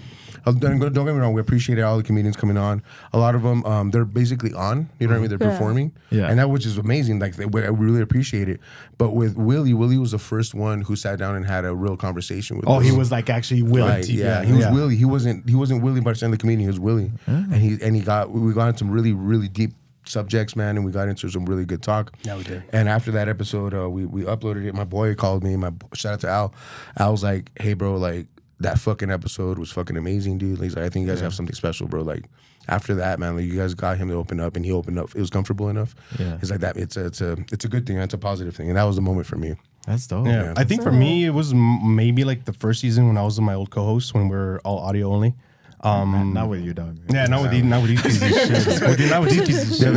D: don't get me wrong, we appreciated all the comedians coming on. A lot of them, they're basically on, you know what I mean? They're performing.
A: Yeah.
D: And that, which is amazing. Like, we really appreciate it. But with Willie was the first one who sat down and had a real conversation with us.
A: Oh, he was like actually willing
D: Like,
A: to.
D: yeah, he was Willie. He wasn't Willie Barcena the comedian. He was Willie, and we got into some really, really deep subjects, man, and we got into some really good talk.
C: Yeah, we did.
D: And after that episode, we uploaded it. My boy called me. Shout out to Al. Al was like, "Hey, bro, like that fucking episode was fucking amazing, dude." He's like, "I think you guys have something special, bro." Like after that, man, like you guys got him to open up, and he opened up. It was comfortable enough.
A: Yeah.
D: It's like that. It's a good thing. It's a positive thing, and that was the moment for me.
A: That's dope.
C: Yeah, I think for me, it was maybe like the first season when I was with my old co-host when we were all audio only.
A: Not with you, dog.
C: Yeah, not with these pieces of shit. Not with these pieces of shit.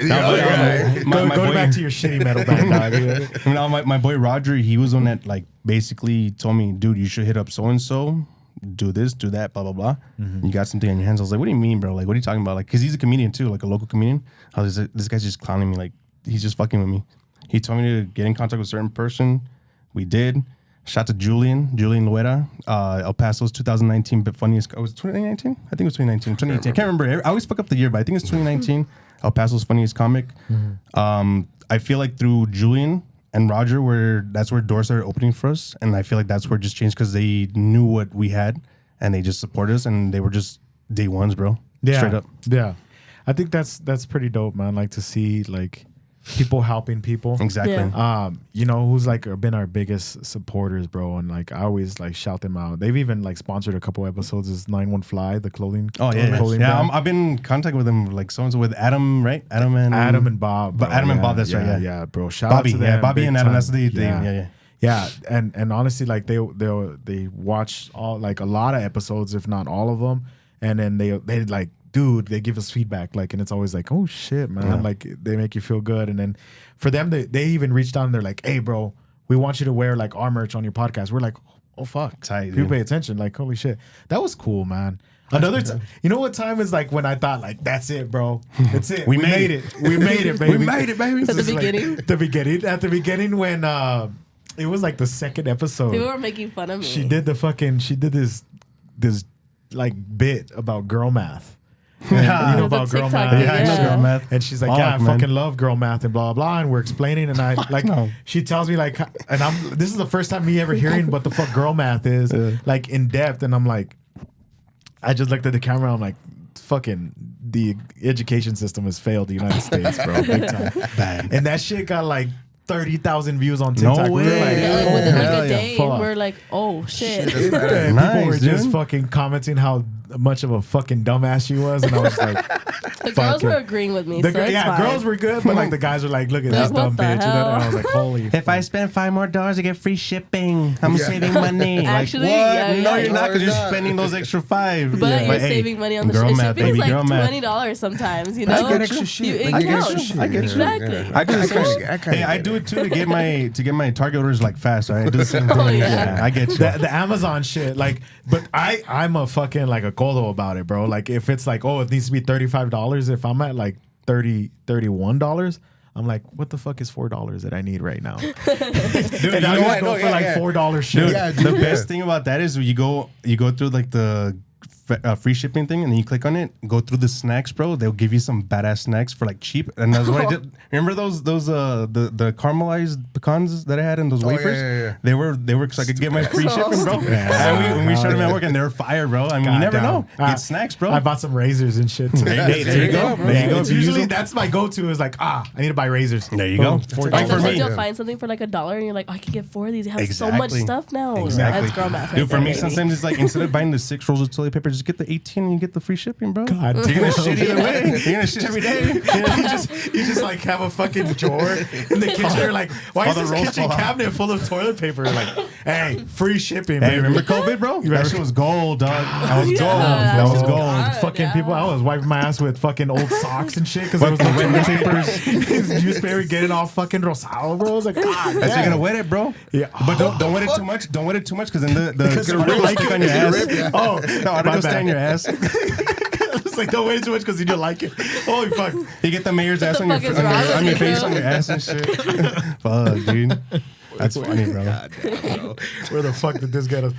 A: Go back to your shitty metal band, dog.
C: You know, my boy Roger, he was on that, like, basically told me, dude, you should hit up so-and-so, do this, do that, blah, blah, blah. You got something on your hands. I was like, what do you mean, bro? Like, what are you talking about? Like, because he's a comedian, too, like a local comedian. I was like, this guy's just clowning me. Like, he's just fucking with me. He told me to get in contact with a certain person. We did. Shout to Julian Loera, El Paso's 2019 funniest. Was it 2019? I think it was 2019. 2018. I can't remember. I always fuck up the year, but I think it's 2019. El Paso's funniest comic. I feel like through Julian and Roger, that's where doors started opening for us, and I feel like that's where it just changed because they knew what we had, and they just supported us, and they were just day ones, bro.
A: Yeah.
C: Straight up.
A: Yeah. I think that's pretty dope, man. Like to see like people helping people.
C: Exactly.
B: Yeah.
A: You know, who's like been our biggest supporters, bro, and like I always like shout them out. They've even like sponsored a couple episodes. Is 91 Fly, the clothing.
C: Oh yeah,
A: clothing
C: yeah.
A: brand.
C: I've been in contact with them, like so with Adam, right? Adam and
A: Bob.
C: But
A: bro.
C: Adam and Bob, that's right. Yeah,
A: Yeah, bro. Shout
C: Bobby,
A: out to them.
C: yeah, Bobby
A: big
C: and Adam.
A: time.
C: That's the thing. Yeah.
A: Yeah, and honestly, like they watch all like a lot of episodes, if not all of them, and then they like, dude, they give us feedback, like, and it's always like, oh shit, man, like they make you feel good, and then for them, they even reached out and they're like, hey, bro, we want you to wear like our merch on your podcast. We're like, oh fuck,
C: Tight,
A: people
C: dude.
A: pay attention, like holy shit, that was cool, man. Another time, you know what time is like when I thought like that's it, bro, it's it,
C: We made it.
A: we made it, baby,
C: We made it, baby.
A: It's
B: At the
A: just like-
B: beginning?
A: at the beginning when it was like the second episode.
B: People were making fun of me.
A: She did this like bit about girl math. And, you know
B: It was
A: about
B: a
A: girl
B: TikTok
A: math.
B: video.
C: Yeah, I know
B: Yeah.
C: girl math.
A: And she's like,
C: Fuck,
A: yeah, I
C: man.
A: fucking love girl math and blah, blah. And we're explaining. And I like,
C: No.
A: she tells me like, and this is the first time me ever hearing what the fuck girl math is, like in depth. And I'm like, I just looked at the camera. I'm like, fucking the education system has failed the United States, bro. Big time.
C: Bad.
A: And that shit got like 30,000 views on TikTok.
C: No
A: We were
C: way.
A: like,
B: Yeah, like
A: oh,
B: within like
A: hell
B: a
A: yeah,
B: day,
A: fuck.
B: we're like, oh shit.
A: And people
C: Nice,
A: were just
C: dude.
A: fucking commenting how much of a fucking dumbass she was, and I was like,
B: The girls
A: it.
B: were agreeing with me.
A: the,
B: so it's
A: yeah,
B: fine.
A: girls were good, but like the guys were like, look at this
B: Like,
A: dumb
B: what the
A: bitch, you know?
B: hell?
A: And I was like, holy.
C: If I spend $5 more, I get free shipping. I'm saving money.
B: Actually,
C: like, what?
B: yeah,
C: No,
B: yeah.
C: you're not, because you're
D: No, you're not.
C: spending those extra $5.
B: But you're
C: hey,
B: saving money on the
C: girl
B: shit.
C: math,
B: Shipping is
C: baby,
B: like
C: girl math.
B: $20 sometimes, you know?
D: I get extra shit.
B: It
D: I get
B: counts.
D: extra shit.
C: I get
B: Exactly.
C: I do the same
D: kinda
C: shit.
D: get- I kinda
C: Hey, I
D: get
C: do it too to get my target orders like fast. Right? I do the same thing.
B: Oh, yeah.
C: I get you.
A: the Amazon shit, like, but I'm a fucking like a codo about it, bro. Like, if it's like, oh, it needs to be $35, if I'm at like $31, I'm like, what the fuck is $4 that I need right now?
C: Dude,
A: And
C: you
A: I
C: know
A: just
C: what?
A: go
D: No,
A: for
D: yeah,
A: like
D: yeah.
A: $4 shit.
C: Dude,
D: Yeah,
C: the
D: dude,
C: best
D: yeah.
C: thing about that is you go through like the free shipping thing, and then you click on it, go through the snacks, bro. They'll give you some badass snacks for like cheap, and that's what I did. Remember those the caramelized pecans that I had in those wafers?
D: Yeah.
C: They were so I could get my free shipping, bro. And when we showed them at work, and they were fire, bro. I mean, you never know. Get snacks, bro.
A: I bought some razors and shit too.
C: Hey, there you go, bro. There you go.
A: It's usually that's my go-to is like, I need to buy razors.
C: There you go.
B: Like
C: for me,
B: you'll find something for like $1 and you're like, I could get 4 of these. You have so much stuff now.
C: Exactly.
B: That's girl math.
C: Dude, for
B: right
C: me,
B: there,
C: sometimes it's like instead of buying the 6 rolls of toilet paper, just get the 18 and you get the free shipping, bro.
A: God
C: You're gonna shit either way. You're gonna shit every day.
A: you just like have a fucking drawer in the kitchen. You're like, why
C: All
A: is
C: the
A: this
C: rolls
A: kitchen
C: fall out.
A: cabinet full of toilet paper? Like, hey, free shipping.
C: Hey,
A: baby.
C: remember COVID, bro? That shit was gold, dog. That was
B: Yeah,
C: gold.
B: that
C: That was
B: was
C: gold.
B: God.
A: Fucking
B: Yeah.
A: people, I was wiping my ass with fucking old socks and shit because there was no
C: Fucking
A: toilet papers. His newspaper getting all fucking rosado, bro. I was like, God,
C: That's
A: damn.
C: you're gonna wet it, bro.
A: Yeah.
C: But don't wet it too much. Don't wet it too much because then the
A: Because
C: article
A: you
C: will
A: like
C: stick
A: it.
C: on your ass.
A: Oh,
C: The article
A: my
C: stay on
A: bad.
C: your ass.
A: It's like, don't wait too much because you don't like it. Holy fuck.
C: You get the mayor's ass
B: the
C: on your,
B: fuck is
C: on your,
B: wrong
C: on
B: with
C: your
B: you,
C: face,
B: bro?
C: on your ass and shit. Fuck, dude. That's funny, bro.
A: Where the fuck did this get us?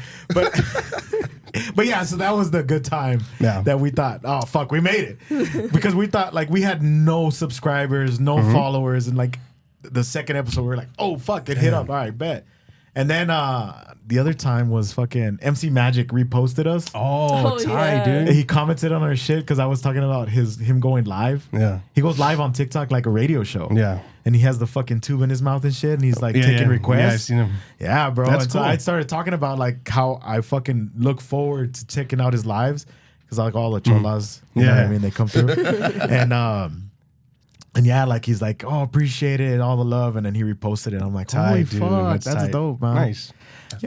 A: But yeah, so that was the good time that we thought, oh fuck, we made it. Because we thought like we had no subscribers, no followers, and like the second episode we were like, oh fuck, it hit up. All right, bet. And then the other time was fucking MC Magic reposted us.
C: Oh,
B: Oh,
C: Ty,
B: yeah.
C: dude.
A: He commented on our shit because I was talking about him going live.
C: Yeah.
A: He goes live on TikTok like a radio show.
C: Yeah.
A: And he has the fucking tube in his mouth and shit, and he's like
C: Yeah,
A: taking
C: yeah.
A: requests.
C: Yeah, I've seen him.
A: Yeah, bro.
C: That's
A: And so
C: cool.
A: I started talking about like how I fucking look forward to checking out his lives because like all the cholas, you know what I
C: Yeah.
A: mean, they come through. And yeah, like he's like, oh, appreciate it, all the love, and then he reposted it. I'm like, holy
C: Tight, dude.
A: fuck, that's
C: tight.
A: dope, man.
C: Nice.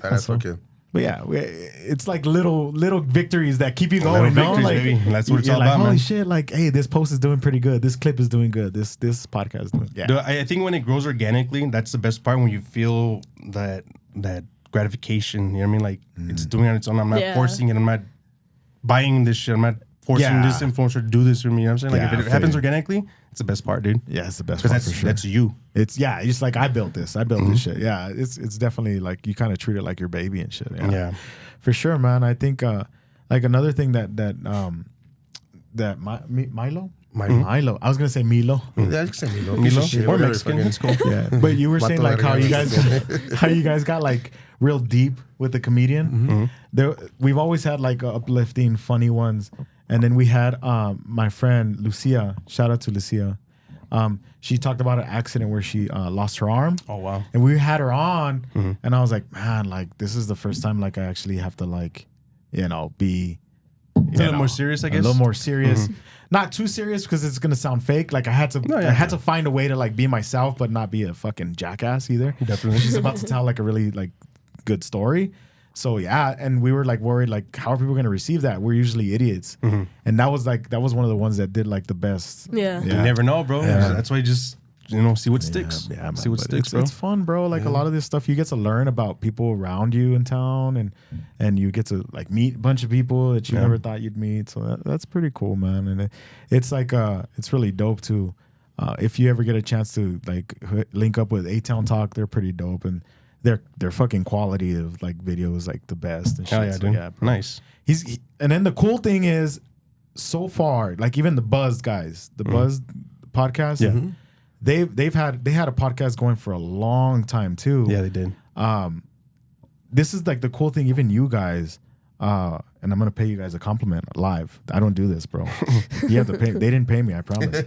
D: That's
A: so-
D: okay.
A: But yeah, it's like little victories that keep you
C: Little
A: going. No,
C: victories,
A: like
C: baby. That's what it's
A: you're
C: all
A: like,
C: about,
A: holy
C: man.
A: shit! Like, hey, this post is doing pretty good. This clip is doing good. This podcast is doing. Yeah,
C: Dude, I think when it grows organically, that's the best part when you feel that gratification. You know what I mean? Like it's doing it on its own. I'm not
B: Yeah.
C: forcing it. I'm not buying this shit. I'm not forcing
A: Yeah.
C: this influencer to do this for me. You know what I'm saying? Like
A: Yeah,
C: if
A: I
C: it happens
A: feel you.
C: organically, it's the best part, dude.
A: yeah, it's the best part
C: Because
A: for sure.
C: that's you.
A: It's just like I built this. I built this shit. Yeah, it's definitely like you kind of treat it like your baby and shit.
C: Yeah.
A: For sure, man. I think like another thing that Milo. Milo. I was gonna say Milo.
D: Yeah, I can say Milo.
C: Milo
D: Piece of shit,
C: or
D: whatever,
C: Mexican.
D: fucking-
C: It's cool.
A: Yeah, but you were saying like how you guys got like real deep with the comedian. There, we've always had like uplifting, funny ones, and then we had my friend Lucia. Shout out to Lucia. She talked about an accident where she lost her arm.
C: Oh wow.
A: And we had her on, and I was like, man, like this is the first time like I actually have to like, be
C: a little more serious, I guess.
A: A little more serious. Not too serious because it's gonna sound fake. Like I had to find a way to like be myself, but not be a fucking jackass either.
C: Definitely.
A: She's about to tell like a really like good story. So yeah, and we were like worried like how are people gonna receive that? We're usually idiots, and that was one of the ones that did like the best.
B: Yeah.
C: You never know, bro.
A: Yeah.
C: That's why you just see what sticks.
A: Yeah, man,
C: see what
A: but
C: sticks, bro.
A: It's fun, bro. Like a lot of this stuff, you get to learn about people around you in town, and you get to like meet a bunch of people that you never thought you'd meet. So that's pretty cool, man. And it's like it's really dope too. If you ever get a chance to like link up with A-Town Talk, they're pretty dope, and their fucking quality of like video is like the best. And shit.
C: Hell yeah,
A: So,
C: dude.
A: bro.
C: Nice.
A: And then the cool thing is, so far, like even the Buzz guys, the Buzz podcast, they had a podcast going for a long time too.
C: Yeah, they did.
A: This is like the cool thing. Even you guys, and I'm gonna pay you guys a compliment live. I don't do this, bro. You have to pay. They didn't pay me. I promise.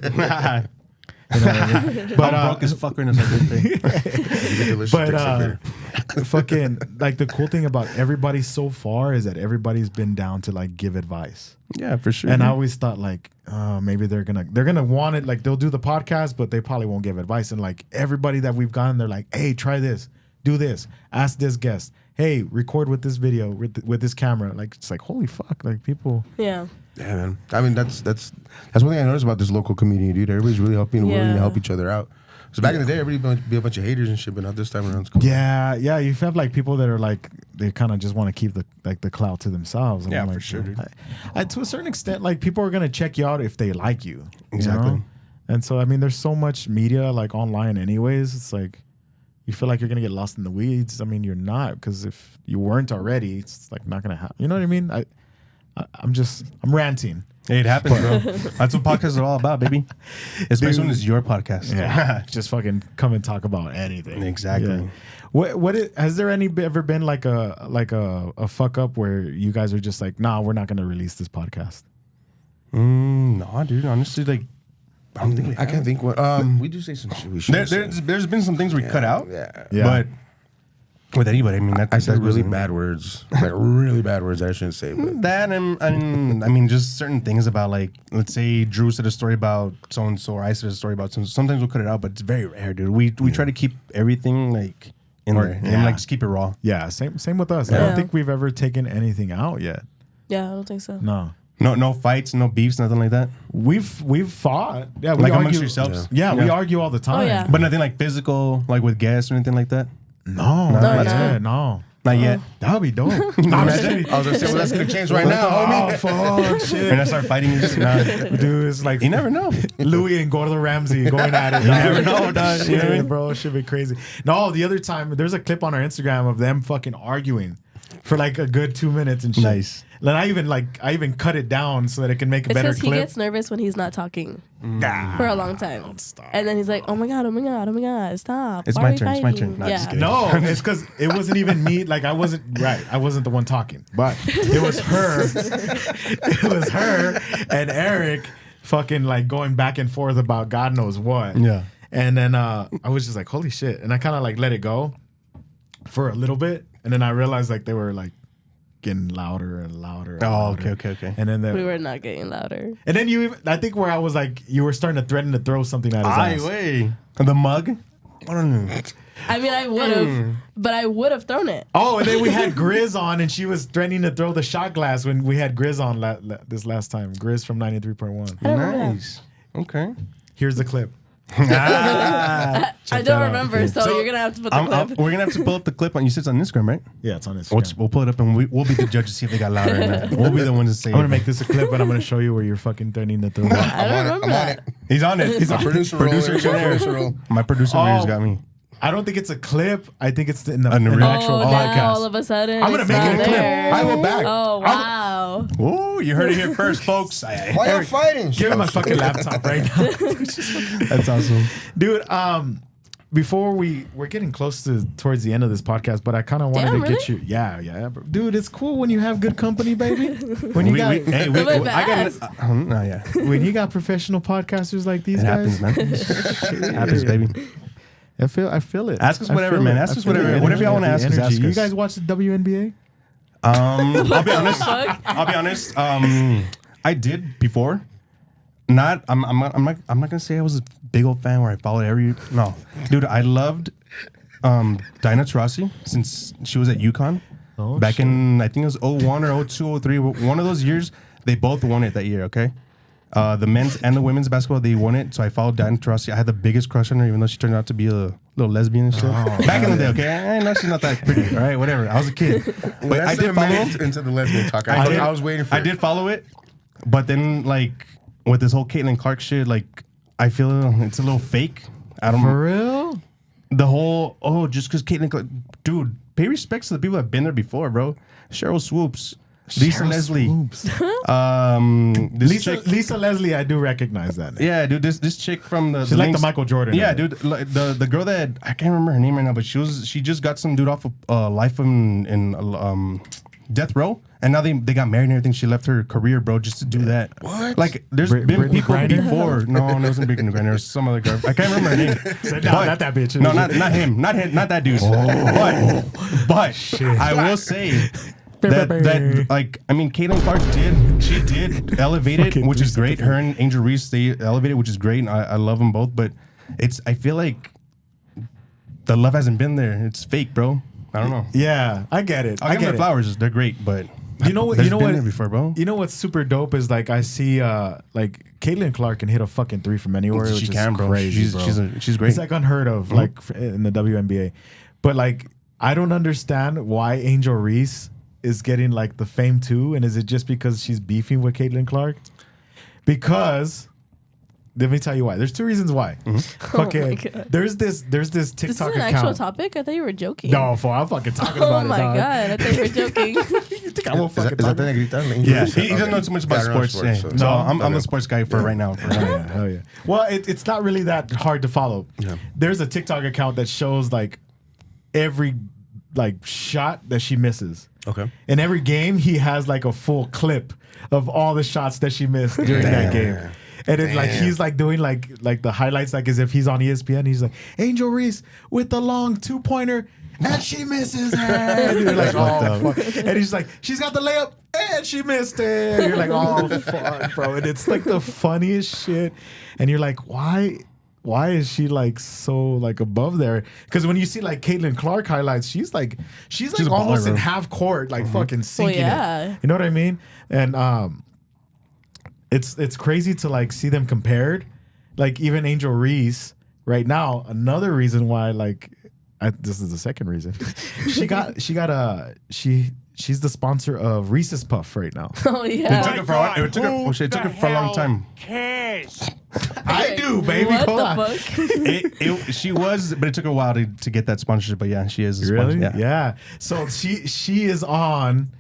A: You know what I mean? But
C: I'm broke as fuck right now, so I didn't pay.
D: You get delicious
A: But
D: dicks up here.
A: fucking like the cool thing about everybody so far is that everybody's been down to like give advice.
C: Yeah, for sure.
A: And I always thought like, maybe they're gonna want it. Like they'll do the podcast, but they probably won't give advice. And like everybody that we've gotten, they're like, hey, try this, do this, ask this guest, hey, record with this video with this camera. Like it's like holy fuck, like people.
B: Yeah.
D: Yeah, man. I mean, that's one thing I noticed about this local community, dude. Everybody's really willing to
B: Yeah.
D: help each other out. So back in the day, everybody would be a bunch of haters and shit, but not this time around. It's cool.
A: Yeah, you have like people that are like they kind of just want to keep the clout to themselves. And
C: Yeah,
A: I'm
C: for
A: like,
C: sure, dude.
A: I, to a certain extent, like people are gonna check you out if they like you.
C: Exactly.
A: You know? And so I mean, there's so much media like online, anyways. It's like you feel like you're gonna get lost in the weeds. I mean, you're not, because if you weren't already, it's like not gonna happen. You know what I mean? I'm ranting.
C: Hey, it happens, bro. That's what podcasts are all about, baby. Especially when it's your podcast.
A: Yeah, just fucking come and talk about anything.
C: Exactly.
A: Yeah. Has there ever been like a fuck up where you guys are just like, nah, we're not gonna release this podcast?
C: No, dude. Honestly, like, I don't think
D: I can't think what. We do say some shit. We
C: there's been some things we cut out.
D: Yeah.
C: But with anybody, I mean,
D: I said really bad words, like really bad words. I shouldn't say, but
C: that and I mean, just certain things about, like, let's say Drew said a story about so and so, or I said a story about so. Sometimes we'll cut it out, but it's very rare, dude. We try to keep everything like in there and like just keep it raw.
A: Yeah, same with us. I don't think we've ever taken anything out yet.
B: Yeah, I don't think so.
C: No fights, no beefs, nothing like that.
A: We've fought. Yeah, we
C: Like
A: argue
C: amongst yourselves.
A: Yeah, we argue all the time.
B: Oh, yeah.
C: But nothing like physical, like with guests or anything like that.
A: No, no.
C: Not yet.
A: That would be dope.
D: I was gonna say, well, that's gonna change right now, homie.
A: Oh, fuck, shit.
C: And I start fighting you.
A: Dude, it's like
C: You never know.
A: Louis and Gordon Ramsay going at it.
C: You never know, dog.
A: Shit,
C: You know what I mean?
A: bro, it should be crazy. No, the other time, there's a clip on our Instagram of them fucking arguing for like a good 2 minutes and shit.
C: Nice.
A: And I even cut it down so that it can make a
B: It's
A: better
B: because he
A: clip.
B: gets nervous when he's not talking
A: Nah.
B: for a long time. And then he's like, oh my God, stop.
C: It's
B: Why
C: my
B: are we
C: turn, it's my
B: fighting?"
C: turn. No, just
B: Yeah.
C: kidding.
A: No, it's because it wasn't even me. Like I wasn't the one talking, but it was her. It was her and Eric fucking like going back and forth about God knows what.
C: Yeah.
A: And then I was just like, holy shit. And I kind of like let it go for a little bit. And then I realized like they were like getting louder and louder. And
C: Oh,
A: louder.
C: okay.
A: And then
B: We were not getting louder.
A: and then I think where I was like, you were starting to threaten to throw something at his ass.
C: Way. The mug? I don't know.
B: I mean, I would have, but I would have thrown it.
A: Oh, and then we had Grizz on, and she was threatening to throw the shot glass when we had Grizz on this last time. Grizz from 93.1.
C: Nice. Okay.
A: Here's the clip.
B: I don't
A: that out.
B: remember, so you're going to have to put the clip.
C: We're gonna have to pull up the clip on. You said it's on Instagram, right?
A: Yeah, it's on Instagram.
C: We'll pull it up and we'll be the judge to see if they got louder or not. We'll be the ones to say.
A: I'm gonna make this a clip, and I'm gonna show you where you're fucking threatening to throw.
B: I don't remember
D: I'm on
B: that.
D: it.
C: He's on it. He's on
D: Producer
C: Producer
D: roll.
C: extraordinaire.
D: Producer roll.
C: My producer Ramirez got me.
A: I don't think it's a clip. I think it's in the
C: In the real-
A: actual
B: Oh,
A: podcast.
B: now all of a sudden,
A: I'm gonna
B: it's
A: make
B: not
A: it a clip.
B: there.
A: I will back.
B: Oh, wow.
C: Oh, you heard it here first, folks.
D: Why y'all fighting?
A: Give me my fucking laptop right now,
C: That's awesome.
A: dude. Before we're getting close towards the end of this podcast, but I kind of wanted
B: Damn,
A: to get you. Yeah, bro. Dude, it's cool when you have good company, baby. When you got when you got professional podcasters like these
C: It
A: guys.
C: happens, man. It happens, baby.
A: I feel it.
C: Ask us
A: I
C: whatever,
A: feel
C: man.
A: it.
C: Ask
A: I
C: us
A: feel
C: whatever-
A: the
C: whatever y'all wanna
A: the
C: ask us,
A: energy.
C: ask
A: You
C: us.
A: guys watch the WNBA?
C: I'll be honest.
B: Fuck.
C: I'll be honest. I did before. I'm not gonna say I was a big old fan where I followed no. Dude, I loved Dinah Taurasi since she was at UConn.
A: Oh,
C: back in I think it was 01 or 02, 03. One of those years, they both won it that year, okay? The men's and the women's basketball, they won it. So I followed Dinah Taurasi. I had the biggest crush on her, even though she turned out to be a little lesbian and shit. Back in the day, okay? I know she's not that pretty, all right? Whatever. I was a kid. But I did follow it.
D: into the lesbian talk. I was waiting for
C: I
D: it.
C: did follow it, but then like with this whole Caitlin Clark shit, like I feel it's a little fake. I don't
A: For real?
C: the whole just because Caitlin Clark, dude, pay respects to the people that have been there before, bro. Cheryl Swoops, Lisa Leslie, this chick.
A: Lisa Leslie, I do recognize that name.
C: Yeah, dude, this chick from the
A: She's like the
C: Lynx-
A: Michael Jordan.
C: Yeah,
A: of it.
C: dude, like, the girl that I can't remember her name right now, but she just got some dude off of Life in Death Row, and now they got married and everything. She left her career, bro, just to do that.
D: What?
C: Like, there's been
A: Brittany
C: people
A: Griner?
C: before. No, it wasn't Brittany Griner. It was some other girl. I can't remember her name.
A: So, no, not that bitch.
C: No, not him. Not that dude. But I will say. That like I mean Caitlin Clark did elevate it, which is great. Her and Angel Reese, they elevated, which is great, and I love them both. But I feel like the love hasn't been there. It's fake, bro. I don't know.
A: Yeah, I get it.
C: I give them the flowers. They're great, but
A: You know what?
C: there's
A: You know
C: been
A: what?
C: there before, bro.
A: You know what's super dope is like I see like Caitlin Clark can hit a fucking three from anywhere. Which
C: She
A: is
C: can, bro.
A: Crazy, bro.
C: She's great.
A: It's like unheard of, like in the WNBA. But like I don't understand why Angel Reese is getting like the fame too, and is it just because she's beefing with Caitlin Clark? Because let me tell you why. There's two reasons why. Okay,
B: God.
A: there's this
B: This is
A: TikTok
B: an
A: account.
B: actual topic? I thought you were joking.
A: No, I'm fucking talking about
B: Oh
A: it.
B: my
A: dog.
B: God. I thought you were joking.
A: You think I won't
D: Is that
A: fucking
D: the
A: talk?
D: negrita? in
C: Yeah,
D: English?
C: he doesn't know too much about
D: Yeah, I don't know
C: sports. Yeah.
D: so-
C: So I'm
D: Okay.
C: the sports guy for right now.
A: Hell yeah. Well, it's not really that hard to follow.
D: Yeah.
A: There's a TikTok account that shows like every like shot that she misses.
D: Okay.
A: In every game, he has like a full clip of all the shots that she missed during that game. And it's like he's like doing like the highlights like as if he's on ESPN. He's like Angel Reese with the long 2-pointer and she misses it. And you're like, oh fuck. And he's like, she's got the layup and she missed it. And you're like, oh fuck, bro. And it's like the funniest shit. And you're like, why is she like so like above there? Because when you see like Caitlin Clark highlights, she's like
C: a
A: almost
C: baller,
A: in
C: bro.
A: half court, like fucking sinking
B: yeah.
A: it. You know what I mean? And it's crazy to like see them compared. Like even Angel Reese right now, another reason why like this is the second reason. She's the sponsor of Reese's Puff right now.
B: Oh,
C: It
B: yeah.
C: took it for a long time.
A: I do, baby.
B: What
A: Hold
B: the
A: on.
B: fuck?
C: She was, but it took her a while to get that sponsorship. But yeah, she is a
A: Really?
C: sponsor.
A: Yeah. So she is on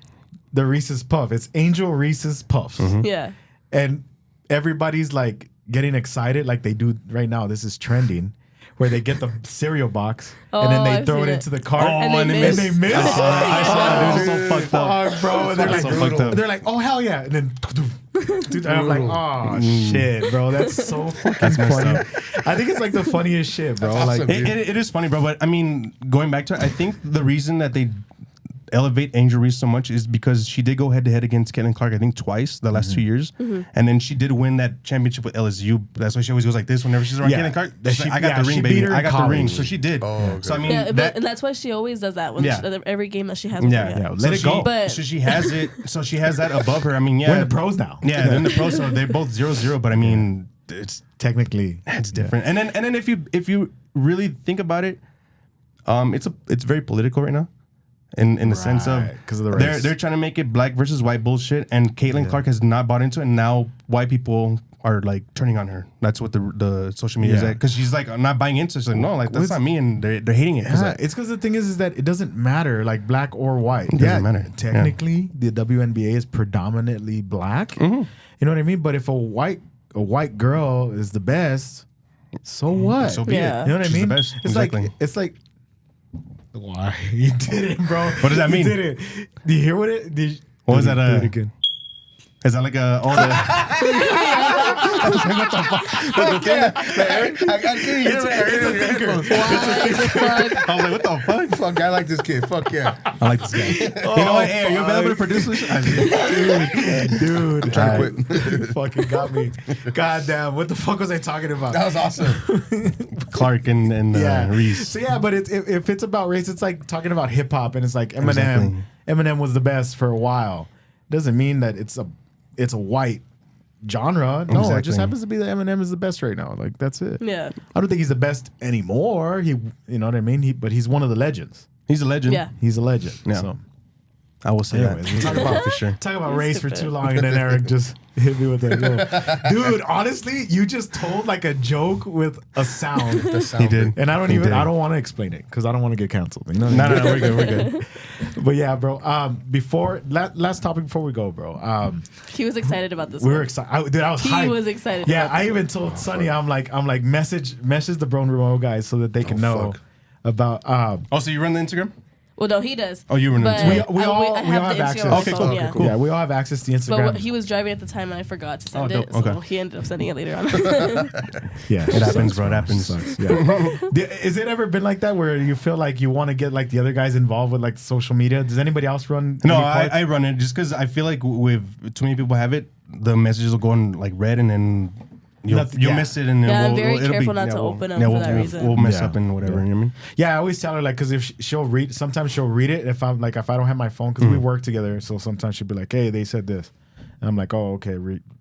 A: the Reese's Puff. It's Angel Reese's Puffs.
B: Yeah.
A: And everybody's like getting excited like they do right now. This is trending. Where they get the cereal box and then
B: Oh,
A: they
B: I've
A: throw
B: seen
A: it
B: it.
A: into the cart
B: And they miss.
A: I
C: saw it. It was so fucked up.
A: Fuck, bro. And they're like,
C: So fucked up.
A: they're like, oh hell yeah, and then dude, and I'm like, oh shit, bro, that's so fucking funny. I think it's like the funniest shit, bro.
D: That's
A: Like,
D: awesome.
C: It is funny, bro. But I mean, going back to it, I think the reason that they elevate Angel Reese so much is because she did go head to head against Caitlin Clark, I think twice the last 2 years, and then she did win that championship with LSU. That's why she always goes like this whenever she's around
A: Yeah.
C: Caitlin Clark.
A: That
C: She's
A: she-
C: like, I got
A: yeah,
C: the
A: she
C: ring,
A: beat
C: baby.
A: her in
C: I got the ring.
A: college.
C: So she did.
D: Oh, okay.
C: So I mean,
B: Yeah,
C: that,
B: and that's why she always does that when
C: Yeah.
B: every game that she has. With
C: yeah,
B: her,
A: yeah.
C: So
A: Let it go.
B: But-
C: so she has it. So she has that above her. I mean, yeah,
A: we're in the pros now.
C: Yeah, they're in the pros. So they're both 0-0. But I mean, it's
A: Technically,
C: different. And then if you really think about it, it's very political right now. In the sense of,
A: Right, 'cause of the race.
C: they're trying to make it black versus white bullshit, and Caitlin Clark has not bought into it, and now white people are like turning on her. That's what the social media is
A: Yeah.
C: at, because she's like, I'm not buying into it. She's like, no, like that's
A: What's-
C: not me, and they're hating it. 'cause
A: Yeah,
C: I-
A: it's because the thing is that it doesn't matter like black or white.
C: It doesn't matter.
A: Technically, the WNBA is predominantly black. You know what I mean? But if a white girl is the best, so what?
C: So be
B: Yeah.
C: it.
A: You know what
C: She's
A: I mean?
C: the best.
A: It's
C: Exactly.
A: like why you did it, bro?
C: What does that mean?
A: You did it. Do you hear what it?
C: What was
A: do
C: that,
A: it again.
C: Is that like a all the?
D: I can't hear it.
C: I was like, what the fuck?
D: Fuck, I like this kid. Fuck yeah.
C: I like this guy. You know what? Hey, are you available to produce this?
A: Dude,
D: I'm trying to quit.
A: fucking got me. God damn, what the fuck was I talking about?
D: That was awesome.
C: Clark and Reese.
A: So yeah, but if it's about race, it's like talking about hip hop, and it's like Eminem.
C: Exactly.
A: Eminem was the best for a while. Doesn't mean that it's a white genre. No, it just
C: Exactly.
A: happens to be that Eminem is the best right now. Like that's it.
B: Yeah.
A: I don't think he's the best anymore. You know what I mean? But he's one of the legends.
C: He's a legend.
B: Yeah.
A: He's a legend.
C: Yeah.
A: So
C: I will say
A: anyways,
C: that.
A: we talk about
C: for sure.
A: talk about
B: You're
A: race for
B: stupid.
A: too long, and then Eric just hit me with a dude. Honestly, you just told like a joke with a sound.
C: He did.
A: And I don't
C: He
A: even.
C: did.
A: I don't want to explain it because I don't want to get canceled. You know?
C: No, we're good. We're good.
A: But yeah, bro. Before last topic before we go, bro.
B: He was excited about this.
A: We were
B: one.
A: excited. Dude, I was
B: He
A: hyped.
B: was excited.
A: Yeah,
B: about
A: I
B: this
A: even
B: one.
A: told Sonny, I'm like message the BroMonroe guys so that they can know
D: fuck.
A: about.
C: Oh, so you run the Instagram?
B: Well, no, he does.
C: Oh, you were
B: But
C: into
A: we all
B: I
A: have
B: the Instagram
A: access.
B: on my
C: Okay,
B: phone,
C: cool,
B: yeah.
C: cool.
A: Yeah, we all have access to
B: But
A: Instagram.
B: he was driving at the time and I forgot to send
C: Oh,
B: it,
C: dope.
B: so
C: Okay.
B: he ended up sending it later on.
A: Yeah,
C: It happens, bro. It happens.
A: Sucks, yeah. Is it ever been like that where you feel like you want to get like the other guys involved with like social media? Does anybody else run?
C: No,
A: any parts?
C: I run it just because I feel like with too many people have it, the messages will go on like red, and then you'll
A: Yeah.
C: miss it, and then
B: Yeah, I'm
C: we'll,
B: very
C: it'll
B: careful
C: be,
B: not
C: yeah,
B: to
C: we'll-
B: open 'em
C: yeah,
B: for
C: we'll,
B: that
C: we'll-
B: reason.
C: We'll mess
A: Yeah.
C: up and whatever.
A: Yeah.
C: You know what I mean?
A: Yeah, I always tell her like because if she'll read, sometimes she'll read it if I'm like if I don't have my phone because we work together, so sometimes she'll be like, hey, they said this, and I'm like, oh, okay,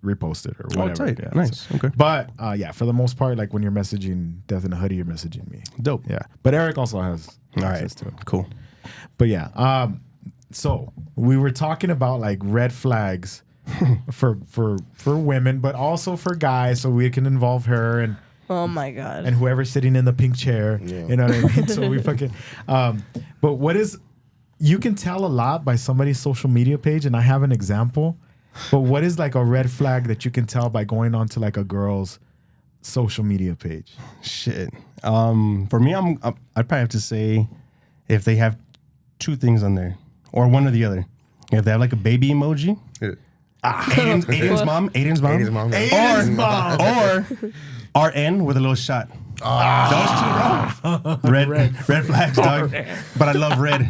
A: repost it or
C: Oh,
A: whatever.
C: tight.
A: Yeah,
C: Nice.
A: so-
C: Okay.
A: But yeah, for the most part, like when you're messaging Death in a Hoodie, you're messaging me.
C: Dope.
A: Yeah, but Eric also has
C: All right.
A: access to it.
C: Cool.
A: But yeah, so we were talking about like red flags for women, but also for guys, so we can involve her and
B: Oh my god.
A: and whoever's sitting in the pink chair.
D: Yeah.
A: You know what I mean? So we fucking. But what is? You can tell a lot by somebody's social media page, and I have an example. But what is like a red flag that you can tell by going onto like a girl's social media page?
C: Shit. For me, I'd probably have to say if they have two things on there, or one or the other. If they have like a baby emoji, Aiden's mom,
D: Aiden's mom.
C: or RN with a little shot. Those two, bro. Red flags, dog. But I love red.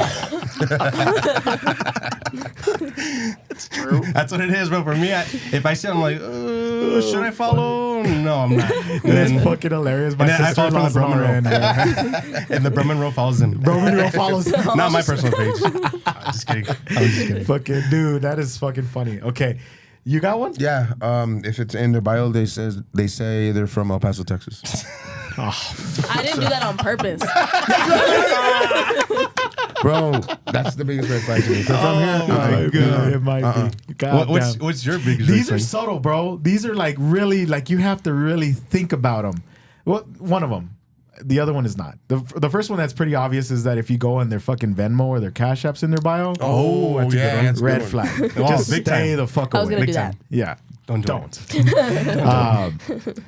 C: It's true. That's what it is, bro. For me, if I see it, I'm like, should I follow? No, I'm not.
A: That's fucking hilarious. My
C: I follow
A: sister-in-law's
C: the BroMonroe.
A: RN.
C: And the BroMonroe follows him.
A: BroMonroe follows him.
C: Not my personal page. I'm just kidding.
A: Fucking dude, that is fucking funny. Okay, you got one?
D: Yeah. If it's in their bio, they say they're from El Paso, Texas.
B: I didn't do that on purpose.
D: Bro, that's the biggest red flag to me. If they're from here,
A: my God, it might be. God damn.
C: What's your biggest
A: These
C: red
A: are
C: flag?
A: subtle, bro. These are like really, like you have to really think about them. Well, one of them. The other one is not. The first one that's pretty obvious is that if you go on their fucking Venmo or their Cash Apps in their bio,
C: That's a good one.
D: that's a
A: red
D: good one.
A: flag.
C: Oh,
A: Just
C: big
A: stay
C: time.
A: the fuck
B: I
A: away.
B: was gonna
C: Big
B: do that.
C: time.
A: Yeah.
C: Don't.